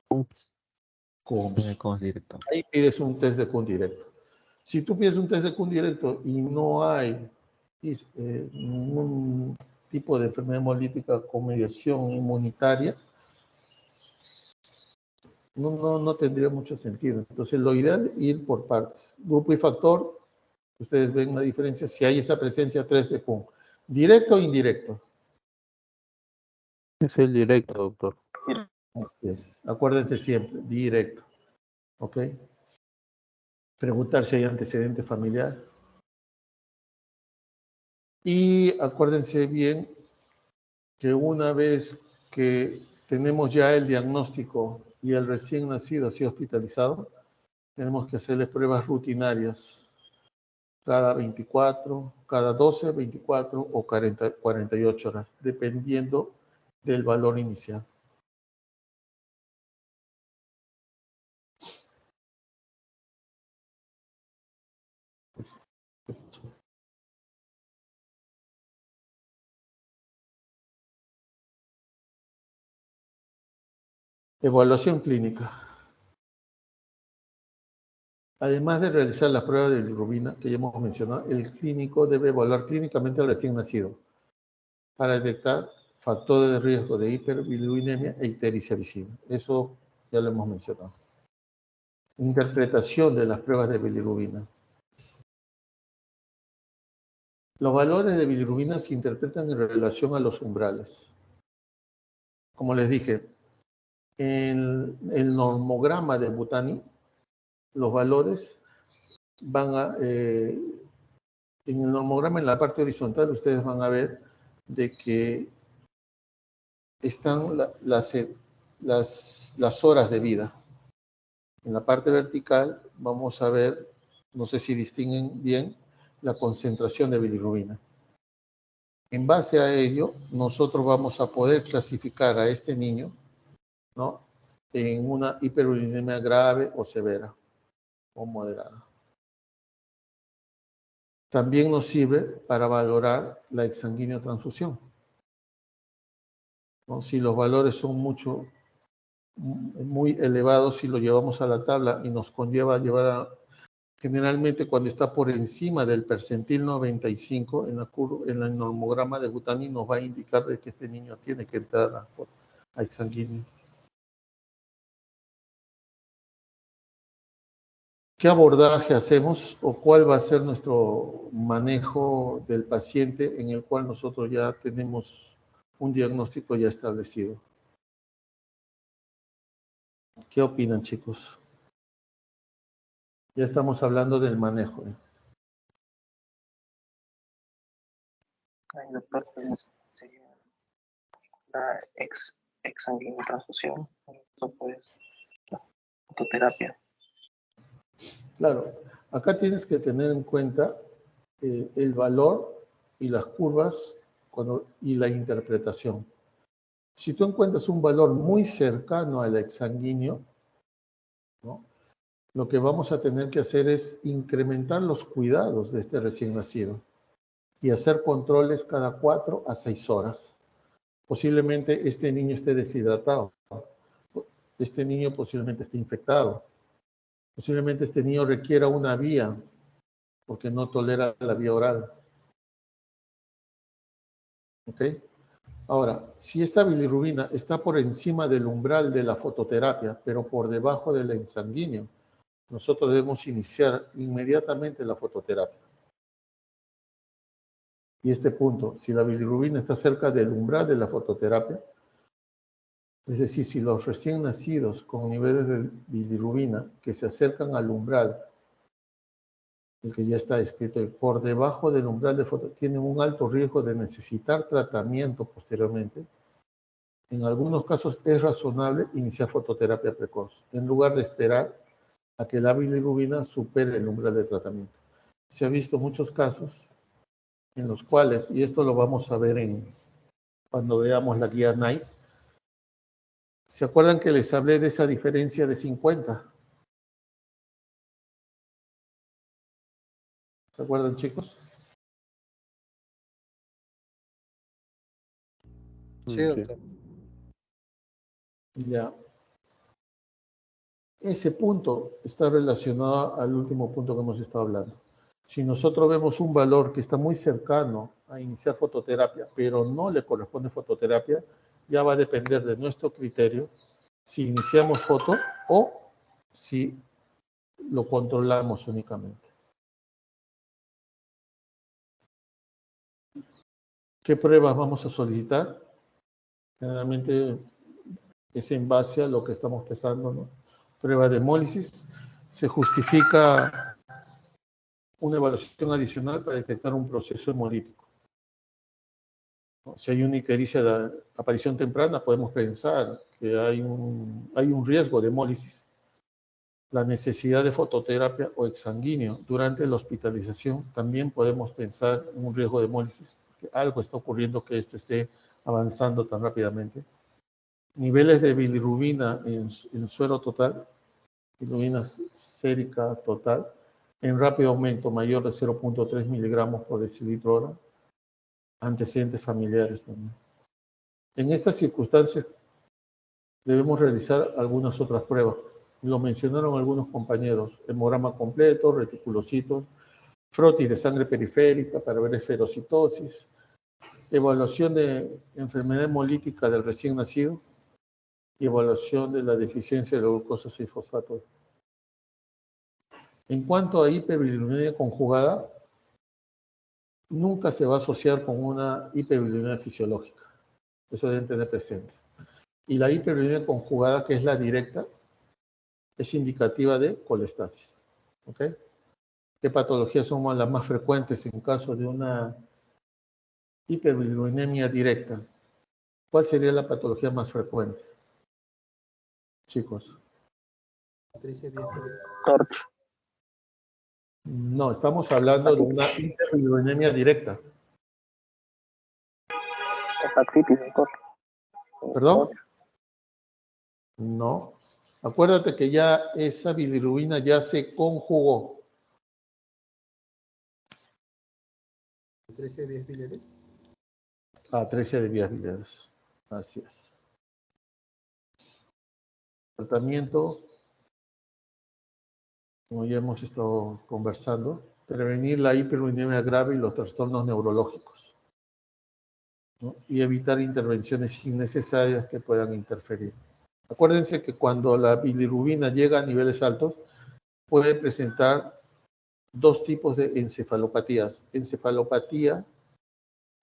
CUMS. Cons directo. Ahí pides un test de CUN directo. Si tú pides un test de CUN directo y no hay ningún tipo de enfermedad hemolítica con mediación inmunitaria, no tendría mucho sentido. Entonces, lo ideal es ir por partes. Grupo y factor, ustedes ven la diferencia si hay esa presencia 3 de CUN. ¿Directo o indirecto? Es el directo, doctor. Así es. Acuérdense siempre, directo. ¿Ok? Preguntar si hay antecedente familiar. Y acuérdense bien que una vez que tenemos ya el diagnóstico y el recién nacido ha sido hospitalizado, tenemos que hacerle pruebas rutinarias cada 24, cada 12, 24 o 48 horas, dependiendo del valor inicial. Evaluación clínica. Además de realizar las pruebas de bilirrubina que ya hemos mencionado, el clínico debe evaluar clínicamente al recién nacido para detectar factores de riesgo de hiperbilirubinemia e ictericia visible. Eso ya lo hemos mencionado. Interpretación de las pruebas de bilirrubina. Los valores de bilirrubina se interpretan en relación a los umbrales. Como les dije, en el normograma de Butani, los valores van a... en el normograma, en la parte horizontal, ustedes van a ver de que están las horas de vida. En la parte vertical vamos a ver, no sé si distinguen bien, la concentración de bilirrubina. En base a ello, nosotros vamos a poder clasificar a este niño, ¿no?, en una hiperbilirubinemia grave o severa o moderada. También nos sirve para valorar la exsanguínea transfusión, ¿no? Si los valores son muy elevados, si lo llevamos a la tabla y nos conlleva llevar a... Generalmente cuando está por encima del percentil 95 en el normograma de Butani nos va a indicar de que este niño tiene que entrar a exsanguíneo. ¿Qué abordaje hacemos o cuál va a ser nuestro manejo del paciente en el cual nosotros ya tenemos un diagnóstico ya establecido? ¿Qué opinan, chicos? Ya estamos hablando del manejo. Ahí, doctor, pues, sería la exsanguínea transfusión, esto pues la fototerapia. Claro, acá tienes que tener en cuenta el valor y las curvas y la interpretación. Si tú encuentras un valor muy cercano al exsanguíneo, ¿no?, lo que vamos a tener que hacer es incrementar los cuidados de este recién nacido y hacer controles cada 4 a 6 horas. Posiblemente este niño esté deshidratado, este niño posiblemente esté infectado, posiblemente este niño requiera una vía porque no tolera la vía oral. ¿Ok? Ahora, si esta bilirrubina está por encima del umbral de la fototerapia, pero por debajo del exsanguíneo, nosotros debemos iniciar inmediatamente la fototerapia. Y este punto, si la bilirrubina está cerca del umbral de la fototerapia, es decir, si los recién nacidos con niveles de bilirrubina que se acercan al umbral, el que ya está escrito, por debajo del umbral de fototerapia, tienen un alto riesgo de necesitar tratamiento posteriormente, En algunos casos es razonable iniciar fototerapia precoz, en lugar de esperar a que la bilirrubina supere el umbral de tratamiento. Se ha visto muchos casos en los cuales, y esto lo vamos a ver cuando veamos la guía NICE, ¿se acuerdan que les hablé de esa diferencia de 50? ¿Se acuerdan, chicos? Sí, doctor. Ya. Ese punto está relacionado al último punto que hemos estado hablando. Si nosotros vemos un valor que está muy cercano a iniciar fototerapia, pero no le corresponde fototerapia, ya va a depender de nuestro criterio si iniciamos foto o si lo controlamos únicamente. ¿Qué pruebas vamos a solicitar? Generalmente es en base a lo que estamos pesando, ¿no? Prueba de hemólisis. Se justifica una evaluación adicional para detectar un proceso hemolítico. Si hay una ictericia de aparición temprana, podemos pensar que hay un riesgo de hemólisis. La necesidad de fototerapia o exsanguíneo durante la hospitalización, también podemos pensar en un riesgo de hemólisis, porque algo está ocurriendo que esto esté avanzando tan rápidamente. Niveles de bilirrubina en suero total, bilirrubina sérica total, en rápido aumento, mayor de 0.3 miligramos por decilitro hora. Antecedentes familiares también. En estas circunstancias debemos realizar algunas otras pruebas. Lo mencionaron algunos compañeros: hemograma completo, reticulocitos, frotis de sangre periférica para ver esferocitosis, evaluación de enfermedad hemolítica del recién nacido y evaluación de la deficiencia de glucosa 6-fosfato. En cuanto a hiperbilirubinemia conjugada, nunca se va a asociar con una hiperbilirubinemia fisiológica. Eso deben tener presente. Y la hiperbilirubinemia conjugada, que es la directa, es indicativa de colestasis. ¿Ok? ¿Qué patologías son las más frecuentes en caso de una hiperbilirubinemia directa? ¿Cuál sería la patología más frecuente? Chicos. Torch. No, estamos hablando de una hiperbilirubinemia directa. Hepatitis, doctor. ¿Perdón? No. Acuérdate que ya esa bilirrubina ya se conjugó. ¿13 vías biliares? Atresia de vías biliares. Así es. Tratamiento, como ya hemos estado conversando, prevenir la hiperbilirubinemia grave y los trastornos neurológicos, ¿no? Y evitar intervenciones innecesarias que puedan interferir. Acuérdense que cuando la bilirrubina llega a niveles altos, puede presentar dos tipos de encefalopatías: encefalopatía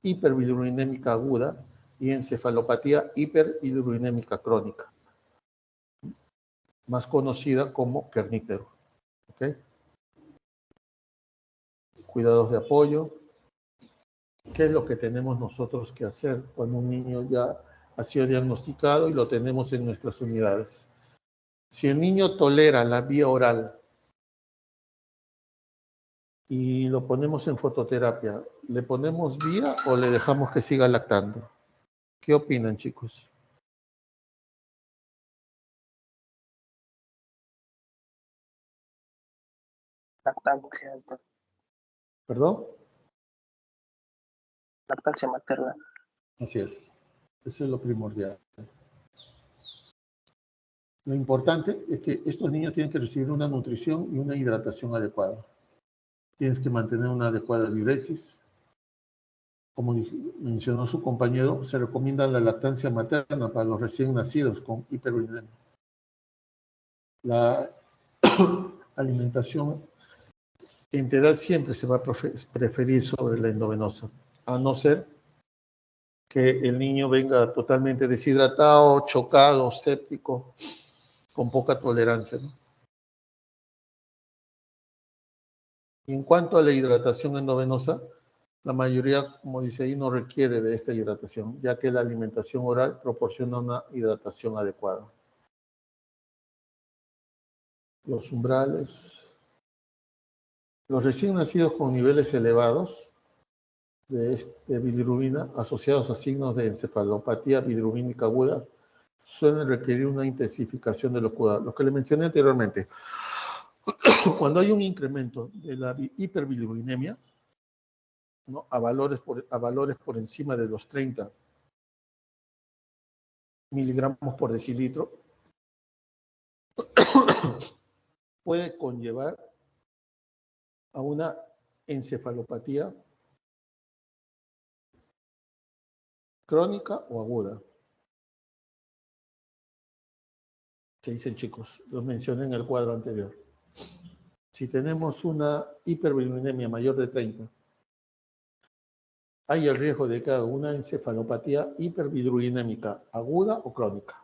hiperbilirubinémica aguda y encefalopatía hiperbilirubinémica crónica, más conocida como Kernicterus. ¿Okay? Cuidados de apoyo. ¿Qué es lo que tenemos nosotros que hacer cuando un niño ya ha sido diagnosticado y lo tenemos en nuestras unidades? Si el niño tolera la vía oral y lo ponemos en fototerapia, ¿le ponemos vía o le dejamos que siga lactando? ¿Qué opinan, chicos? Lactancia, doctor. ¿Perdón? Lactancia materna. Así es. Eso es lo primordial. Lo importante es que estos niños tienen que recibir una nutrición y una hidratación adecuada. Tienes que mantener una adecuada diuresis. Como mencionó su compañero, se recomienda la lactancia materna para los recién nacidos con hiperbilirubinemia. La alimentación enteral siempre se va a preferir sobre la endovenosa, a no ser que el niño venga totalmente deshidratado, chocado, séptico, con poca tolerancia, ¿no? Y en cuanto a la hidratación endovenosa, La mayoría, como dice ahí, no requiere de esta hidratación, ya que la alimentación oral proporciona una hidratación adecuada. Los umbrales. Los recién nacidos con niveles elevados de bilirrubina asociados a signos de encefalopatía bilirrubínica aguda suelen requerir una intensificación de los cuidados. Lo que le mencioné anteriormente. Cuando hay un incremento de la hiperbilirubinemia, ¿no? a valores por encima de los 30 miligramos por decilitro, puede conllevar a una encefalopatía crónica o aguda. ¿Qué dicen, chicos? Los mencioné en el cuadro anterior. Si tenemos una hiperbilirubinemia mayor de 30, hay el riesgo de que haga una encefalopatía hiperbilirubinémica aguda o crónica.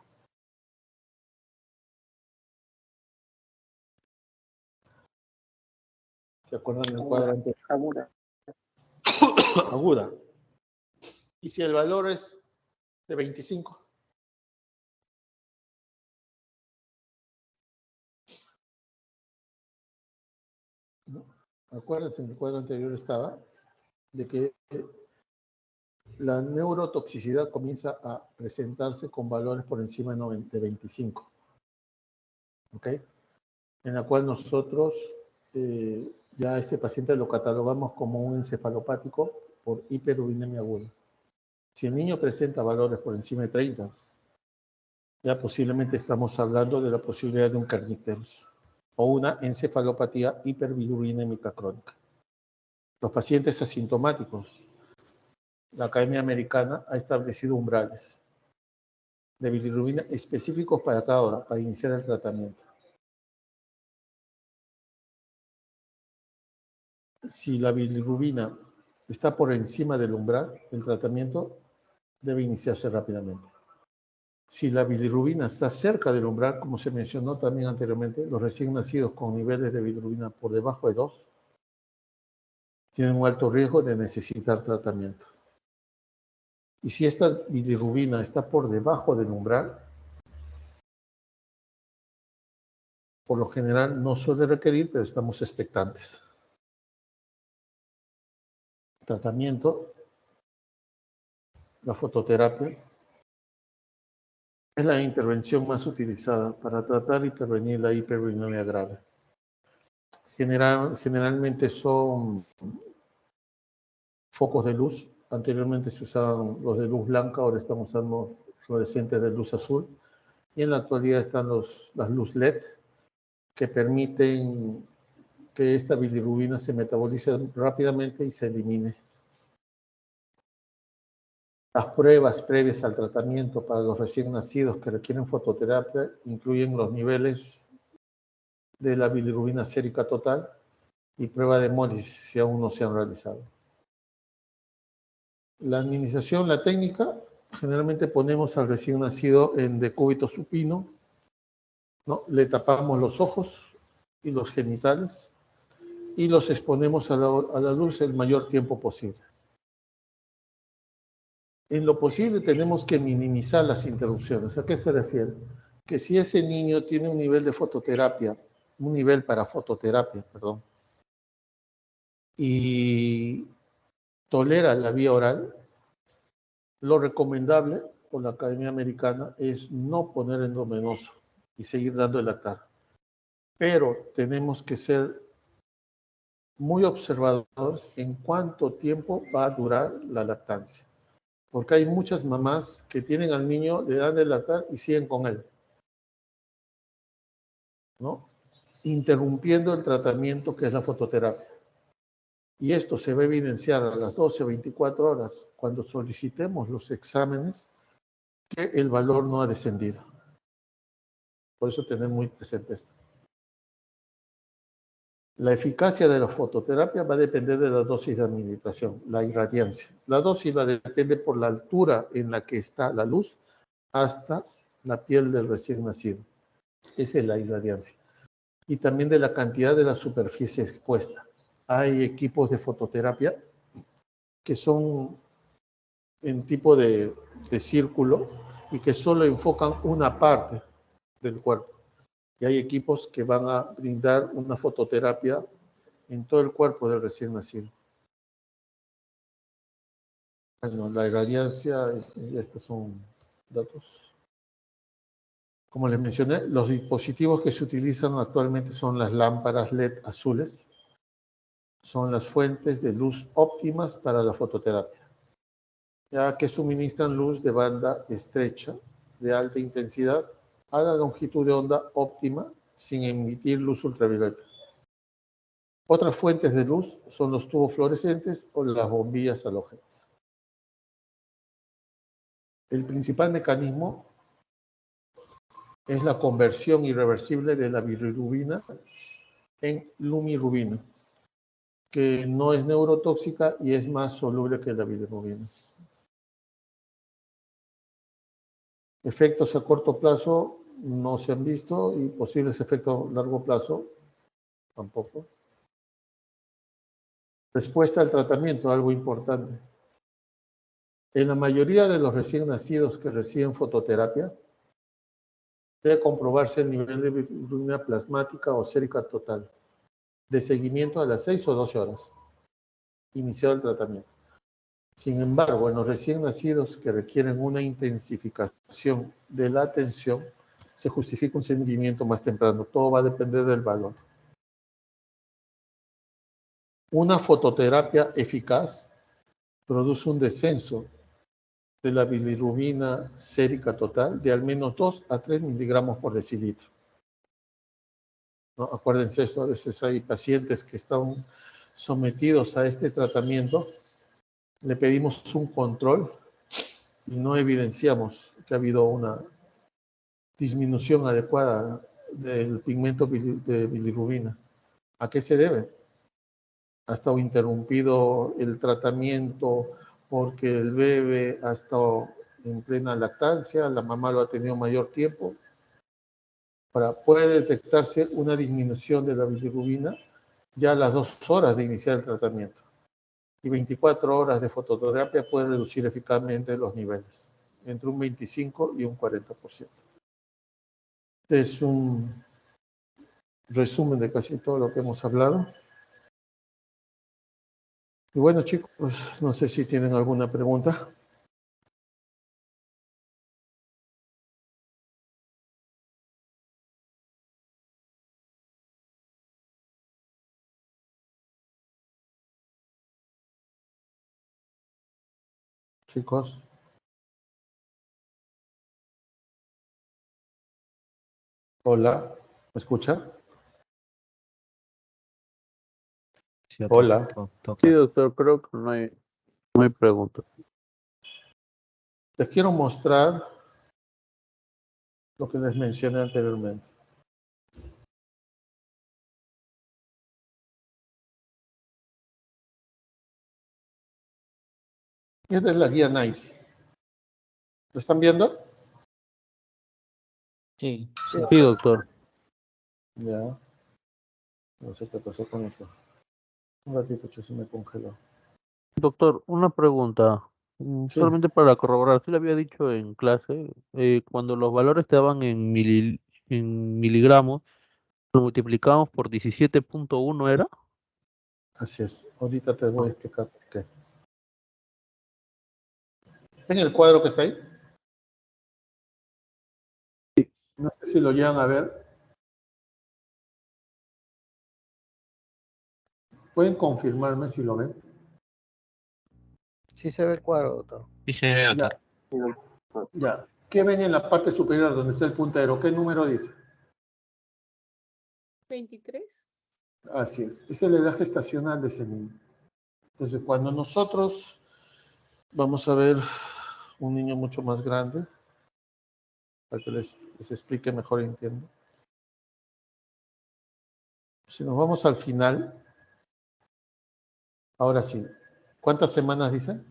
¿Se acuerdan del cuadro anterior? Aguda. Aguda. Y si el valor es de 25. ¿No? Acuérdense, en el cuadro anterior estaba de que la neurotoxicidad comienza a presentarse con valores por encima de 25. ¿Ok? En la cual nosotros ya a ese paciente lo catalogamos como un encefalopático por hiperurinemia aguda. Si el niño presenta valores por encima de 30, ya posiblemente estamos hablando de la posibilidad de un kernicterus o una encefalopatía hiperbilirubinémica crónica. Los pacientes asintomáticos, la Academia Americana ha establecido umbrales de bilirrubina específicos para cada hora, para iniciar el tratamiento. Si la bilirrubina está por encima del umbral, el tratamiento debe iniciarse rápidamente. Si la bilirrubina está cerca del umbral, como se mencionó también anteriormente, los recién nacidos con niveles de bilirrubina por debajo de 2 tienen un alto riesgo de necesitar tratamiento. Y si esta bilirrubina está por debajo del umbral, por lo general no suele requerir, pero estamos expectantes. Tratamiento, la fototerapia, es la intervención más utilizada para tratar y prevenir la hiperbilirubinemia grave. Generalmente son focos de luz. Anteriormente se usaban los de luz blanca, ahora estamos usando fluorescentes de luz azul. Y en la actualidad están las luz LED, que permiten que esta bilirrubina se metabolice rápidamente y se elimine. Las pruebas previas al tratamiento para los recién nacidos que requieren fototerapia incluyen los niveles de la bilirrubina sérica total y prueba de hemólisis si aún no se han realizado. La administración, la técnica, generalmente ponemos al recién nacido en decúbito supino, ¿no? Le tapamos los ojos y los genitales y los exponemos a la luz el mayor tiempo posible. En lo posible tenemos que minimizar las interrupciones. ¿A qué se refiere? Que si ese niño tiene un nivel de fototerapia, un nivel para fototerapia, perdón, y tolera la vía oral, lo recomendable por la Academia Americana es no poner endovenoso y seguir dando el lactar. Pero tenemos que ser muy observadores en cuánto tiempo va a durar la lactancia. Porque hay muchas mamás que tienen al niño, le dan el lactar y siguen con él, ¿no? Interrumpiendo el tratamiento que es la fototerapia. Y esto se va a evidenciar a las 12 o 24 horas cuando solicitemos los exámenes que el valor no ha descendido. Por eso tener muy presente esto. La eficacia de la fototerapia va a depender de la dosis de administración, la irradiancia. La dosis va a depender por la altura en la que está la luz hasta la piel del recién nacido. Esa es la irradiancia. Y también de la cantidad de la superficie expuesta. Hay equipos de fototerapia que son en tipo de círculo y que solo enfocan una parte del cuerpo. Y hay equipos que van a brindar una fototerapia en todo el cuerpo del recién nacido. Bueno, la irradiancia, estos son datos. Como les mencioné, los dispositivos que se utilizan actualmente son las lámparas LED azules. Son las fuentes de luz óptimas para la fototerapia, ya que suministran luz de banda estrecha, de alta intensidad, a la longitud de onda óptima, sin emitir luz ultravioleta. Otras fuentes de luz son los tubos fluorescentes o las bombillas halógenas. El principal mecanismo es la conversión irreversible de la bilirrubina en lumirrubina, que no es neurotóxica y es más soluble que la bilirrubina. Efectos a corto plazo no se han visto y posibles efectos a largo plazo tampoco. Respuesta al tratamiento, algo importante. En la mayoría de los recién nacidos que reciben fototerapia, debe comprobarse el nivel de bilirrubina plasmática o sérica total, de seguimiento a las 6 o 12 horas, iniciado el tratamiento. Sin embargo, en los recién nacidos que requieren una intensificación de la atención, se justifica un seguimiento más temprano. Todo va a depender del valor. Una fototerapia eficaz produce un descenso de la bilirrubina sérica total de al menos 2 a 3 miligramos por decilitro. ¿No? Acuérdense esto, a veces hay pacientes que están sometidos a este tratamiento, le pedimos un control y no evidenciamos que ha habido una disminución adecuada del pigmento de bilirrubina. ¿A qué se debe? Ha estado interrumpido el tratamiento porque el bebé ha estado en plena lactancia, la mamá lo ha tenido mayor tiempo. Puede detectarse una disminución de la bilirrubina ya a las 2 horas de iniciar el tratamiento. Y 24 horas de fototerapia puede reducir eficazmente los niveles, entre un 25 y un 40%. Este es un resumen de casi todo lo que hemos hablado. Y bueno, chicos, no sé si tienen alguna pregunta. Chicos. Hola, ¿me escuchan? Sí, Hola. Sí, doctor, creo que no hay preguntas. Les quiero mostrar lo que les mencioné anteriormente. Esta es la guía NICE. ¿Lo están viendo? Sí, sí, doctor. Ya. No sé qué pasó con esto. Un ratito, se me congeló. Doctor, una pregunta. Sí. Solamente para corroborar, sí le había dicho en clase, cuando los valores estaban en miligramos, lo multiplicamos por 17.1, ¿era? Así es. Ahorita te voy a explicar por qué. ¿Ven el cuadro que está ahí? Sí. No sé si lo llegan a ver. ¿Pueden confirmarme si lo ven? Sí se ve el cuadro, doctor. Sí se ve, doctor. Ya. ¿Qué ven en la parte superior donde está el puntero? ¿Qué número dice? 23. Así es. Esa es la edad gestacional de ese niño. Entonces, cuando nosotros vamos a ver un niño mucho más grande, para que les explique mejor y entiendo. Si nos vamos al final, ahora sí, ¿cuántas semanas dicen?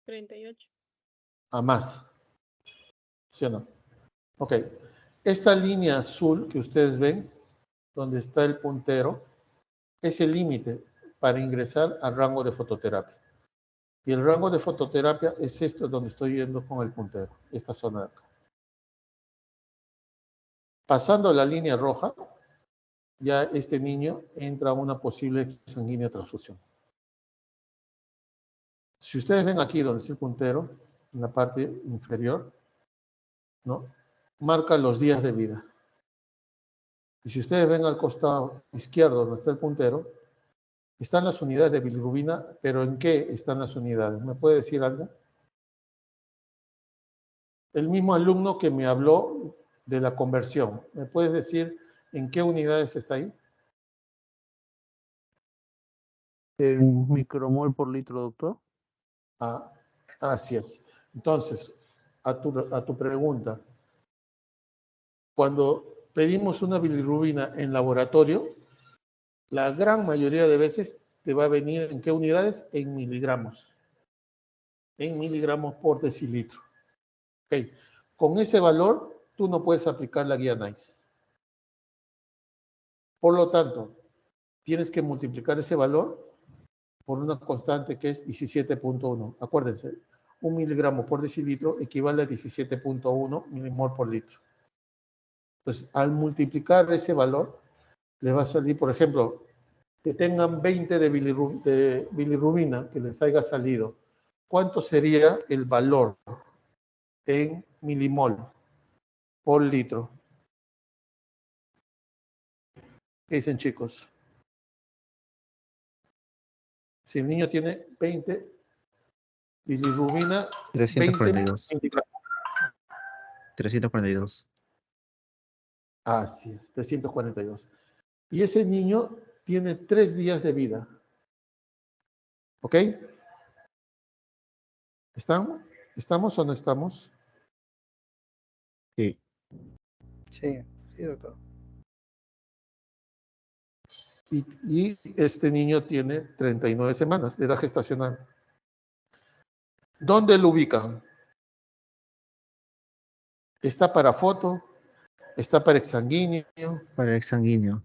38. A más. ¿Sí o no? Ok. Esta línea azul que ustedes ven, donde está el puntero, es el límite para ingresar al rango de fototerapia. Y el rango de fototerapia es esto donde estoy yendo con el puntero, esta zona de acá. Pasando la línea roja, ya este niño entra a una posible sanguínea transfusión. Si ustedes ven aquí donde está el puntero, en la parte inferior, ¿no? Marca los días de vida. Y si ustedes ven al costado izquierdo donde está el puntero, están las unidades de bilirrubina, pero ¿en qué están las unidades? ¿Me puede decir algo? El mismo alumno que me habló de la conversión, ¿me puedes decir en qué unidades está ahí? ¿En micromol por litro, doctor? Ah, así es. Entonces, a tu pregunta, cuando pedimos una bilirrubina en laboratorio, la gran mayoría de veces te va a venir ¿en qué unidades? En miligramos. En miligramos por decilitro. Okay. Con ese valor, tú no puedes aplicar la guía NICE. Por lo tanto, tienes que multiplicar ese valor por una constante que es 17.1. Acuérdense, 1 miligramo por decilitro equivale a 17.1 milimol por litro. Entonces, al multiplicar ese valor, les va a salir, por ejemplo, que tengan 20 de bilirrubina, que les haya salido. ¿Cuánto sería el valor en milimol por litro? ¿Qué dicen, chicos? Si el niño tiene 20 bilirrubina, 342. 20 342. así es, 342. Y ese niño tiene 3 días de vida. ¿Ok? ¿Estamos o no estamos? Sí. Sí, sí, doctor. Y este niño tiene 39 semanas de edad gestacional. ¿Dónde lo ubican? ¿Está para foto? ¿Está para exsanguíneo? Para exsanguíneo.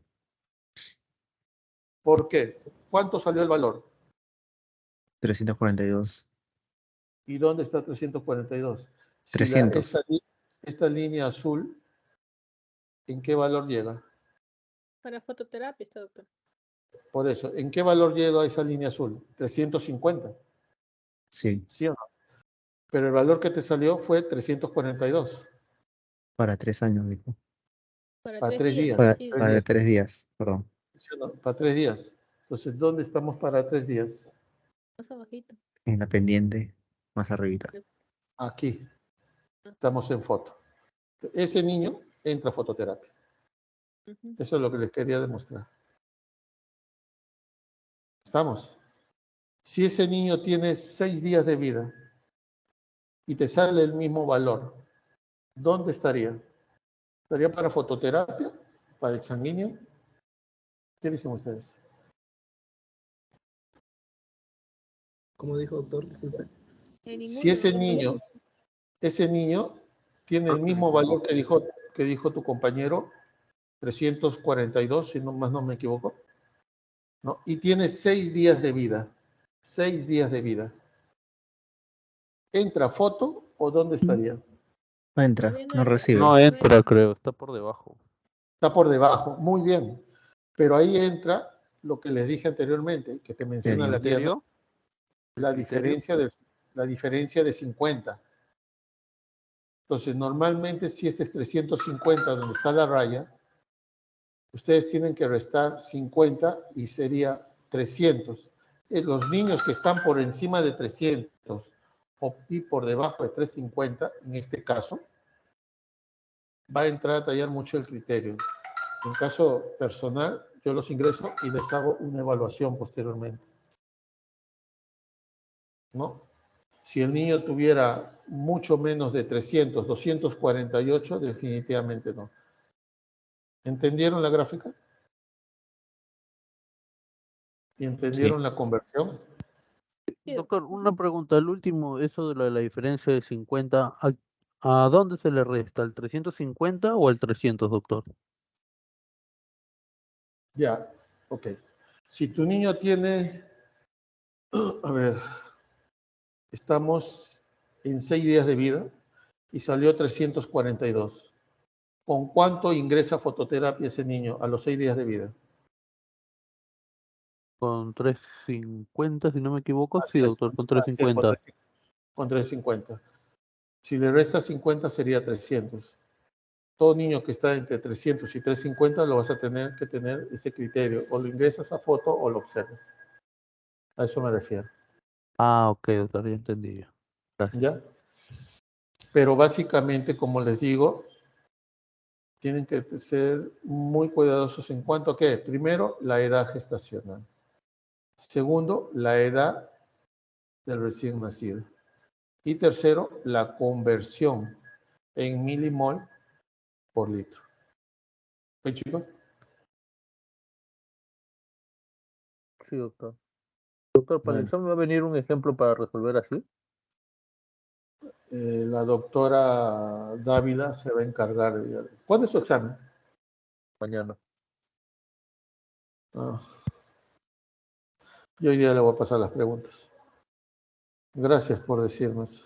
¿Por qué? ¿Cuánto salió el valor? 342. ¿Y dónde está 342? Si 300. esta línea azul, ¿en qué valor llega? Para fototerapia está, doctor. Por eso, ¿en qué valor llega esa línea azul? 350. Sí. ¿Sí o no? Pero el valor que te salió fue 342. Para 3 años, dijo. Para 3 días. Para, sí, para 3 días, perdón. ¿Sí o no? Para 3 días. Entonces, ¿dónde estamos para 3 días? más abajito. En la pendiente, más arribita. Aquí. Estamos en foto. Ese niño entra a fototerapia. Eso es lo que les quería demostrar. ¿Estamos? Si ese niño tiene 6 días de vida y te sale el mismo valor, ¿dónde estaría? ¿Estaría para fototerapia? ¿Para exsanguíneo? ¿Qué dicen ustedes? Como dijo doctor, disculpe. Si ese niño tiene el mismo valor que dijo tu compañero, 342, si no más no me equivoco, ¿no? Y tiene 6 días de vida. 6 días de vida. ¿Entra foto o dónde estaría? No entra, no recibe. No entra, creo, está por debajo. Está por debajo. Muy bien. Pero ahí entra lo que les dije anteriormente, que te menciona la guía, ¿no? La diferencia de 50. Entonces, normalmente si este es 350, donde está la raya, ustedes tienen que restar 50 y sería 300. Los niños que están por encima de 300 y por debajo de 350, en este caso, va a entrar a tallar mucho el criterio. En caso personal, yo los ingreso y les hago una evaluación posteriormente. ¿No? Si el niño tuviera mucho menos de 300, 248, definitivamente no. ¿Entendieron la gráfica? ¿Y entendieron la conversión? Doctor, una pregunta, el último, eso de la diferencia de 50, ¿a dónde se le resta? ¿Al 350 o al 300, doctor? Ya, ok. Si tu niño tiene, a ver, estamos en 6 días de vida y salió 342. ¿Con cuánto ingresa fototerapia ese niño a los 6 días de vida? Con 350, si no me equivoco. Sí, Así es, doctor, con así es, 350. con 350. Si le resta 50 sería 300. Todo niño que está entre 300 y 350 lo vas a tener que tener ese criterio. O lo ingresas a foto o lo observas. A eso me refiero. Ah, ok, doctor, ya entendí. Gracias. ¿Ya? Pero básicamente, como les digo, tienen que ser muy cuidadosos en cuanto a qué. Primero, la edad gestacional. Segundo, la edad del recién nacido. Y tercero, la conversión en milimol por litro. ¿Ok, chicos? Sí, doctor. Doctor, para el Bueno. examen va a venir un ejemplo para resolver así. La doctora Dávila se va a encargar. ¿Cuándo es su examen? Mañana. Ah. Yo hoy día le voy a pasar las preguntas. Gracias por decirme eso.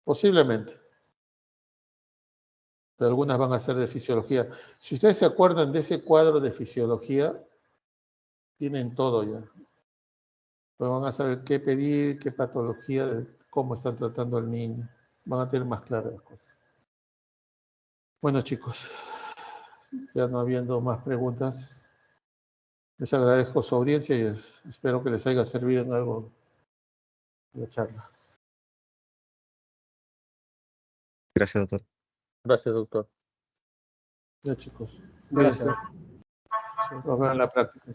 Posiblemente. Pero algunas van a ser de fisiología. Si ustedes se acuerdan de ese cuadro de fisiología, tienen todo ya. Pero van a saber qué pedir, qué patología, cómo están tratando al niño. Van a tener más claras las cosas. Bueno, chicos, ya no habiendo más preguntas, les agradezco su audiencia y espero que les haya servido en algo la charla. Gracias, doctor. Gracias, doctor. Ya, chicos. Gracias. Cuídense. Nos vemos en la práctica.